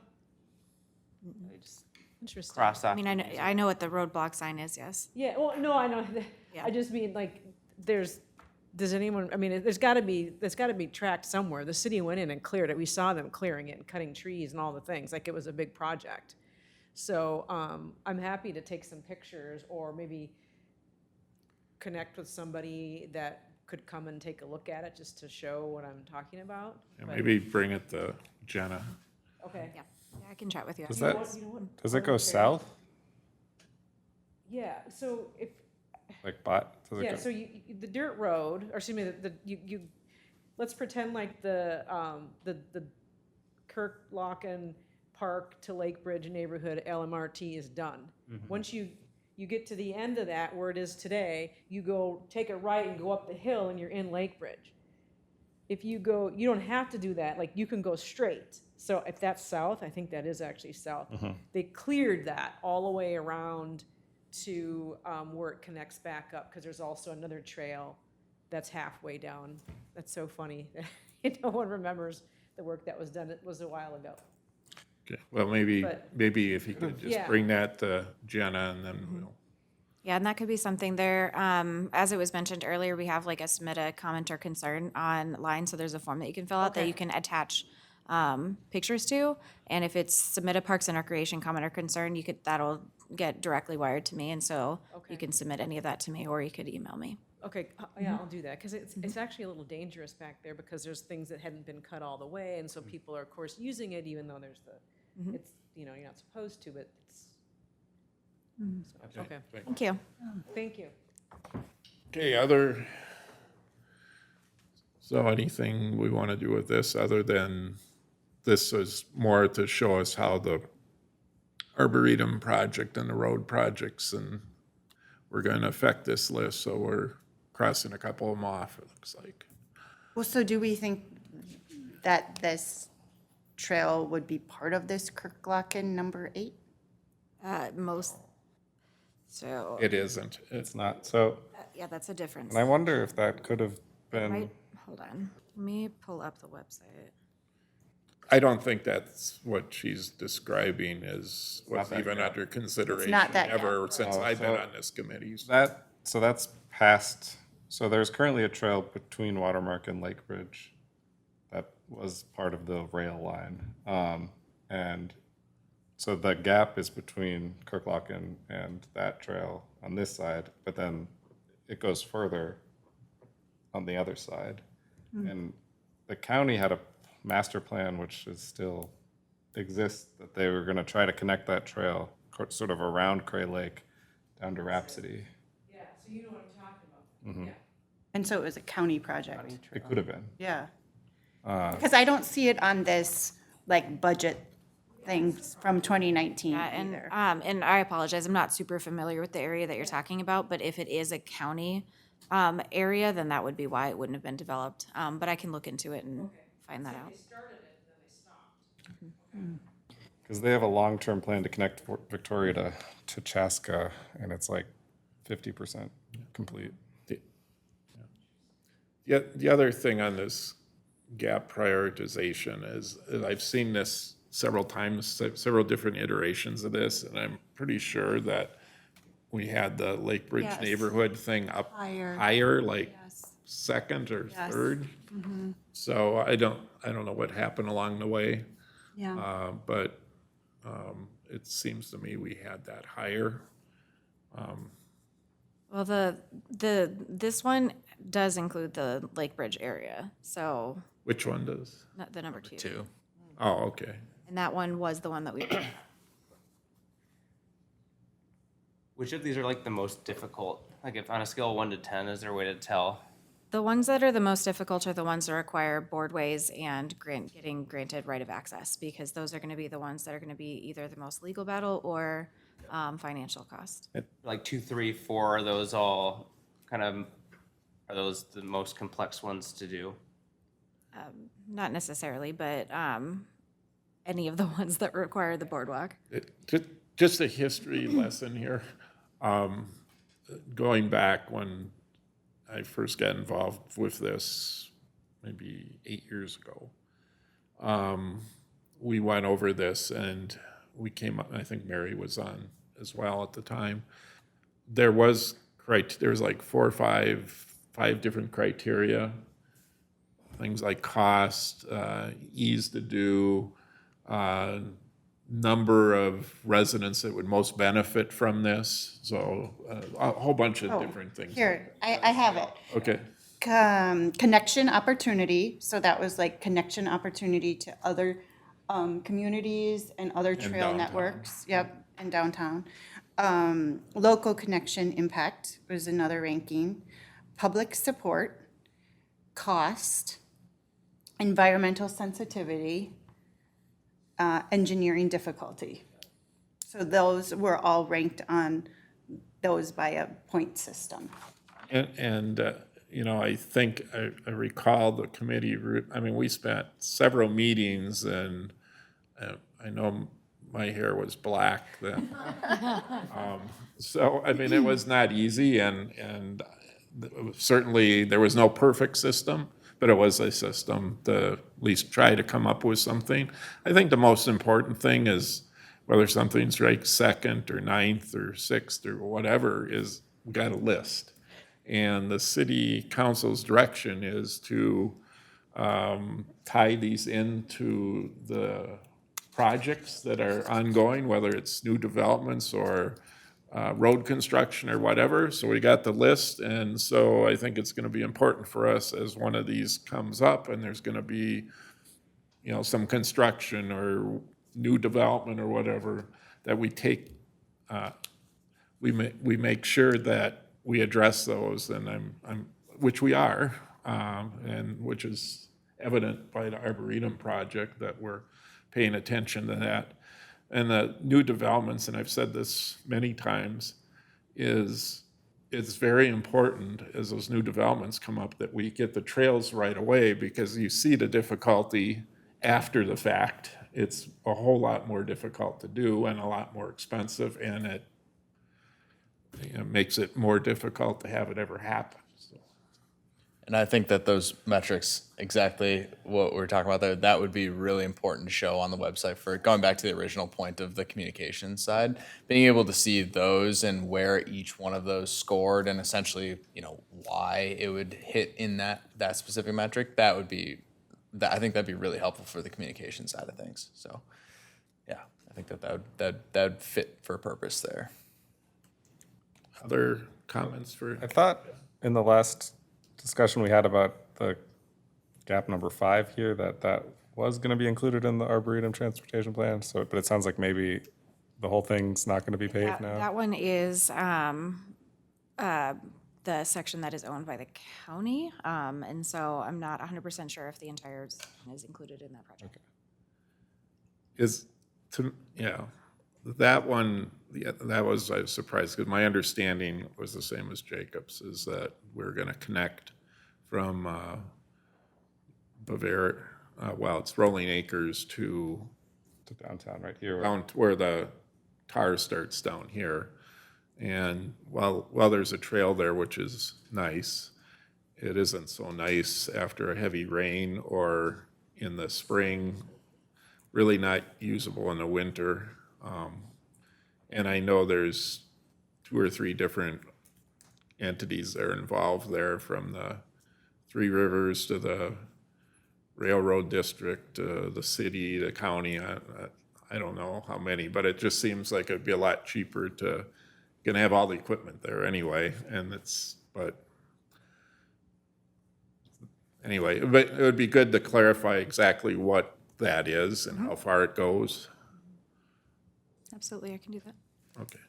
Interesting. Cross off. I mean, I know what the roadblock sign is, yes. Yeah, well, no, I know. Yeah. I just mean, like, does anyone, I mean, there's gotta be tracked somewhere. The city went in and cleared it. We saw them clearing it and cutting trees and all the things, like it was a big project. So, I'm happy to take some pictures, or maybe connect with somebody that could come and take a look at it, just to show what I'm talking about. And But- maybe bring it to Jenna. Okay. Yeah, I can chat with you. Does You know that, what- you know what? does it go south? Yeah, so if, Like, bot, does it yeah, go? so the dirt road, or excuse me, let's pretend like the Kirklocken Park to Lake Bridge neighborhood LMRT is done. Once you get to the end of that, where it is today, you go, take a right and go up the hill and you're in Lake Bridge. If you go, you don't have to do that, like, you can go straight. So if that's south, I think that is actually south. They cleared that all the way around to where it connects back up, because there's also another trail that's halfway down. That's so funny. No one remembers the work that was done. It was a while ago. Okay, well, maybe, But- maybe if you could just Yeah. bring that to Jenna, and then we'll, Yeah, and that could be something there. As it was mentioned earlier, we have like a submit a comment or concern online. So there's a form that you can fill out that Okay. you can attach pictures to. And if it's submit a Parks and Recreation comment or concern, that'll get directly wired to me. And so Okay. you can submit any of that to me, or you could email me. Okay, yeah, I'll do that, because it's actually a little dangerous back there, because there's things that hadn't been cut all the way, and so people are, of course, using it, even though there's it's, you're not supposed to, but it's. So, okay, Thank you. thank you. okay, so anything we want to do with this, other than this is more to show us how the Arboretum project and the road projects, and we're going to affect this list, so we're crossing a couple of them off, it looks like. Well, so do we think that this trail would be part of this Kirklocken number 8? So, It isn't. It's not, so, yeah, that's a difference. and I wonder if that could have been, Right, hold on. Let me pull up the website. I don't think that's what she's describing is what's that even under consideration that ever since Oh, I've been so- on this committee. that's past, so there's currently a trail between Watermark and Lake Bridge that was part of the rail line. And so the gap is between Kirklocken and that trail on this side, but then it goes further on the other side. And the county had a master plan, which is still exists, that they were gonna try to connect that trail sort of around Cray Lake down to Rhapsody. Yeah, so you know what I'm talking about. Yeah. And so it was a county project? It could have been. Yeah. Because I don't see it on this, like, budget thing from 2019 Yeah, and, either. and I apologize, I'm not super familiar with the area that you're talking about, but if it is a county, area, then that would be why it wouldn't have been developed. But I can look into it and find that out. They started it, then they stopped. Because they have a long-term plan to connect Victoria to Chaska, and it's like 50% complete. Yeah, the other thing on this gap prioritization is, I've seen this several times, several different iterations of this, and I'm pretty sure that we had the Lake Bridge Yes. neighborhood thing up Higher. higher, like Yes. second or Yes. third. So I don't know what happened along the way, Yeah. but it seems to me we had that higher. Well, this one does include the Lake Bridge area, so, Which one does? not the number two. Oh, okay. And that one was the one that we, Which of these are like the most difficult? Like if on a scale of 1 to 10, is there a way to tell? the ones that are the most difficult are the ones that require boardways and getting granted right of access, because those are gonna be the ones that are gonna be either the most legal battle or, financial cost. Like 2, 3, 4, are those all kind of, are those the most complex ones to do? Not necessarily, but, any of the ones that require the boardwalk. Just a history lesson here. Going back when I first got involved with this, maybe 8 years ago, we went over this and we came up, I think Mary was on as well at the time. There was like 4 or 5 different criteria. Things like cost, ease to do, number of residents that would most benefit from this. So a whole bunch of different things. Here, I have it. Okay, Connection opportunity, so that was like connection opportunity to other communities and other trail downtown. networks, yep, and downtown. Local connection impact was another ranking. Public support, cost, environmental sensitivity, engineering difficulty. So those were all ranked on those by a point system. And you know, I think I recall the committee, I mean, we spent several meetings and I know my hair was black then. So, I mean, it was not easy and certainly there was no perfect system, but it was a system to at least try to come up with something. I think the most important thing is whether something's ranked second or ninth or sixth or whatever is we got a list. And the city council's direction is to tie these into the projects that are ongoing, whether it's new developments or road construction or whatever. So we got the list, and so I think it's going to be important for us as one of these comes up and there's going to be, you know, some construction or new development or whatever, that we take, we make sure that we address those, and which we are, and which is evident by the Arboretum project that we're paying attention to that. And the new developments, and I've said this many times, is it's very important as those new developments come up that we get the trails right away, because you see the difficulty after the fact. It's a whole lot more difficult to do and a lot more expensive, and it, you know, makes it more difficult to have it ever happen. So. And I think that those metrics, exactly what we're talking about there, that would be really important to show on the website for going back to the original point of the communication side, being able to see those and where each one of those scored and essentially, you know, why it would hit in that specific metric. That would be, I think that'd be really helpful for the communication side of things. So, yeah, I think that'd fit for purpose there. Other comments for? I thought in the last discussion we had about the gap number 5 here, that was going to be included in the Arboretum transportation plan. So, but it sounds like maybe the whole thing's not going to be paved now. That one is the section that is owned by the county. And so I'm not 100% sure if the entire section is included in that project. That one, yeah, that was, I was surprised, because my understanding was the same as Jacob's, is that we're gonna connect from Bavaria, well, it's Rolling Acres to Downtown right here. down to where the tar starts down here. And while there's a trail there, which is nice, it isn't so nice after a heavy rain or in the spring, really not usable in the winter. And I know there's 2 or 3 different entities that are involved there, from the Three Rivers to the Railroad District, the city, the county. I don't know how many, but it just seems like it'd be a lot cheaper to, gonna have all the equipment there anyway, and but anyway, but it would be good to clarify exactly what that is and how far it goes. Absolutely, I can do that. Okay.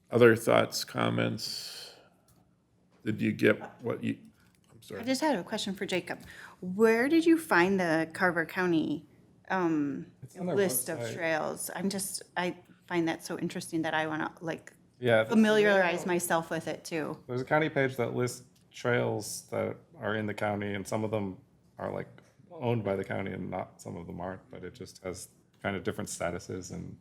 Other thoughts, comments? Did you get what you, I'm sorry. I just had a question for Jacob. Where did you find the Carver County on their list of website. trails? I find that so interesting that I want to Yeah, familiarize myself with it too. there's a county page that lists trails that are in the county, and some of them are like owned by the county and not, some of them aren't, but it just has kind of different statuses, and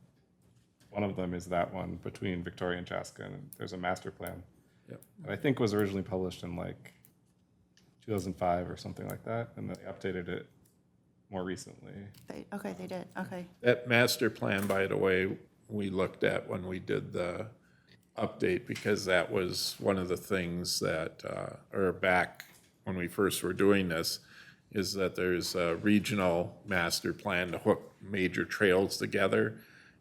one of them is that one between Victoria and Chaska, and there's a master plan. Yep. That I think was originally published in like 2005 or something like that, and they updated it more recently. Okay, they did, okay. That master plan, by the way, we looked at when we did the update, because that was one of the things that, or back when we first were doing this, is that there's a regional master plan to hook major trails together.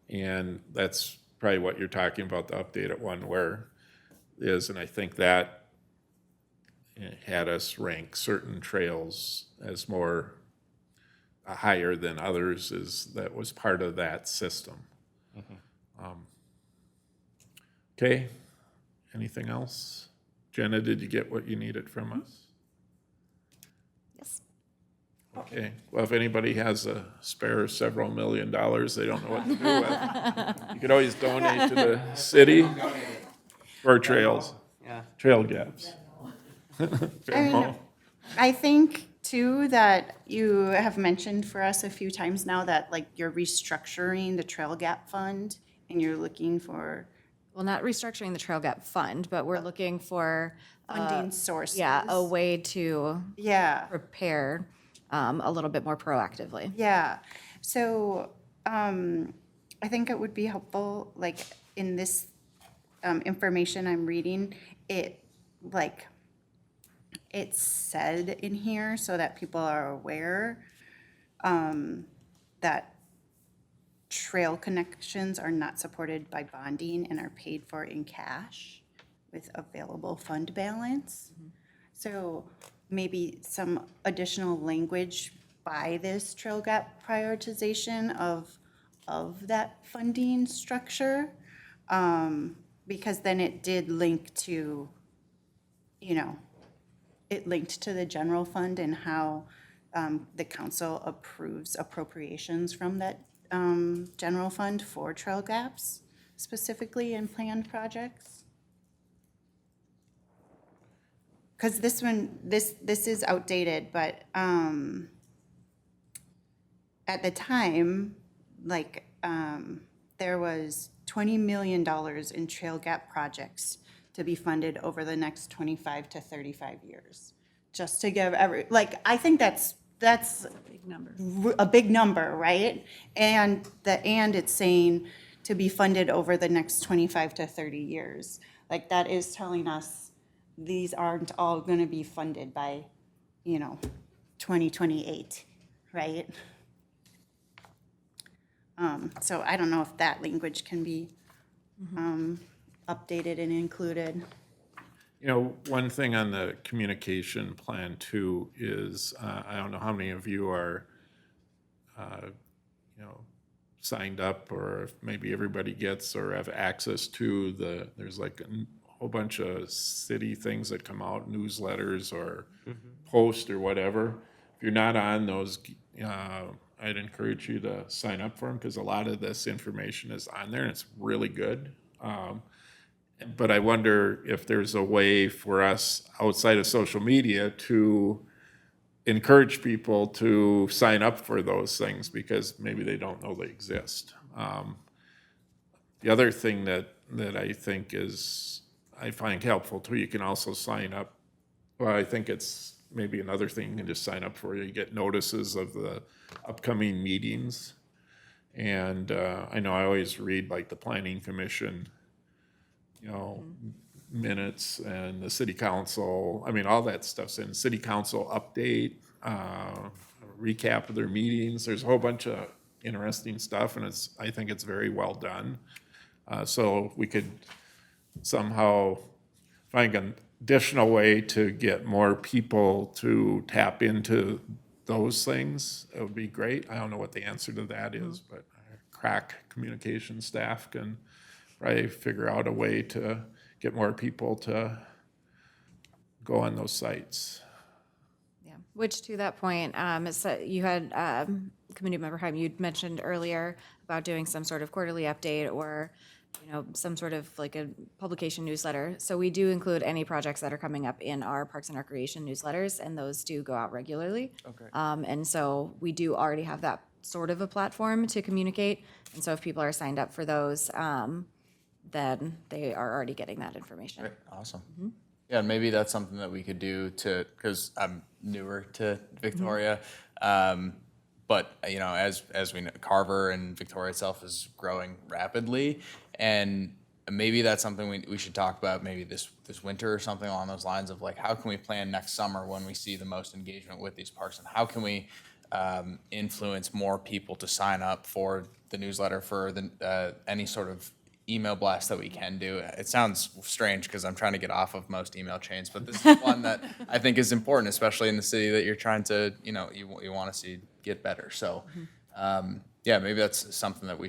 And that's probably what you're talking about, the updated one where is, and I think that had us rank certain trails as more higher than others, is that was part of that system. Okay, anything else? Jenna, did you get what you needed from us? Yes. Okay, well, if anybody has a spare several $1 million they don't know what to do with, you could always donate to the city or trails, Yeah. trail gaps. mean, I think too that you have mentioned for us a few times now that like you're restructuring the Trail Gap Fund and you're looking for Well, not restructuring the Trail Gap Fund, but we're looking for, funding sources. yeah, a way to Yeah. prepare a little bit more proactively. Yeah, so I think it would be helpful, like, in this information I'm reading, it's said in here so that people are aware that trail connections are not supported by bonding and are paid for in cash with available fund balance. So maybe some additional language by this trail gap prioritization of that funding structure. Because then it did link to, it linked to the general fund and how the council approves appropriations from that general fund for trail gaps, specifically in planned projects. Because this one, this is outdated, but at the time, there was $20 million in trail gap projects to be funded over the next 25 to 35 years. Just to give I think that's Big number. a big number, right? And it's saying to be funded over the next 25 to 30 years. Like, that is telling us these aren't all going to be funded by, 2028, right? So I don't know if that language can be updated and included. One thing on the communication plan too is, I don't know how many of you are, signed up, or if maybe everybody gets or have access to there's like a whole bunch of city things that come out, newsletters or posts or whatever. If you're not on those, I'd encourage you to sign up for them, because a lot of this information is on there and it's really good. But I wonder if there's a way for us outside of social media to encourage people to sign up for those things, because maybe they don't know they exist. The other thing that I think I find helpful too, you can also sign up. Well, I think it's maybe another thing you can just sign up for. You get notices of the upcoming meetings. And I know I always read like the Planning Commission, minutes, and the city council. I mean, all that stuff's in city council update, recap of their meetings. There's a whole bunch of interesting stuff, and I think it's very well done. So we could somehow find an additional way to get more people to tap into those things. It would be great. I don't know what the answer to that is, but crack communication staff can probably figure out a way to get more people to go on those sites. Yeah, which to that point, you had, Committee Member Heim, you'd mentioned earlier about doing some sort of quarterly update or, some sort of like a publication newsletter. So we do include any projects that are coming up in our Parks and Recreation newsletters, and those do go out regularly. Okay. And so we do already have that sort of a platform to communicate. And so if people are signed up for those, then they are already getting that information. Right, awesome. Yeah, and maybe that's something that we could do because I'm newer to Victoria. But, as we know, Carver and Victoria itself is growing rapidly. And maybe that's something we should talk about maybe this winter or something along those lines of like, how can we plan next summer when we see the most engagement with these parks? And how can we influence more people to sign up for the newsletter, for any sort of email blast that we can do? It sounds strange because I'm trying to get off of most email chains, but this is one that I think is important, especially in the city that you're trying to, you want to see get better. So, yeah, maybe that's something that we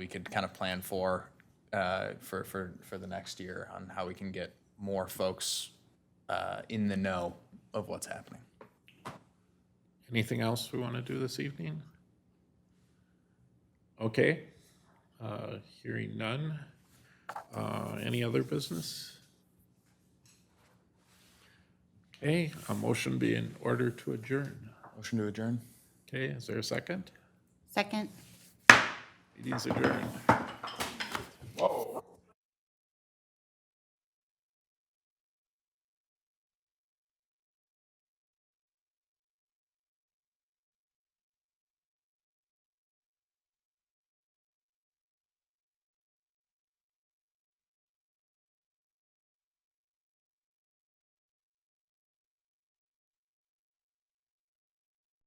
could kind of plan for for the next year on how we can get more folks in the know of what's happening. Anything else we want to do this evening? Okay, hearing none. Any other business? Okay, a motion be in order to adjourn. Motion to adjourn. Okay, is there a second? Second. Meeting's adjourned.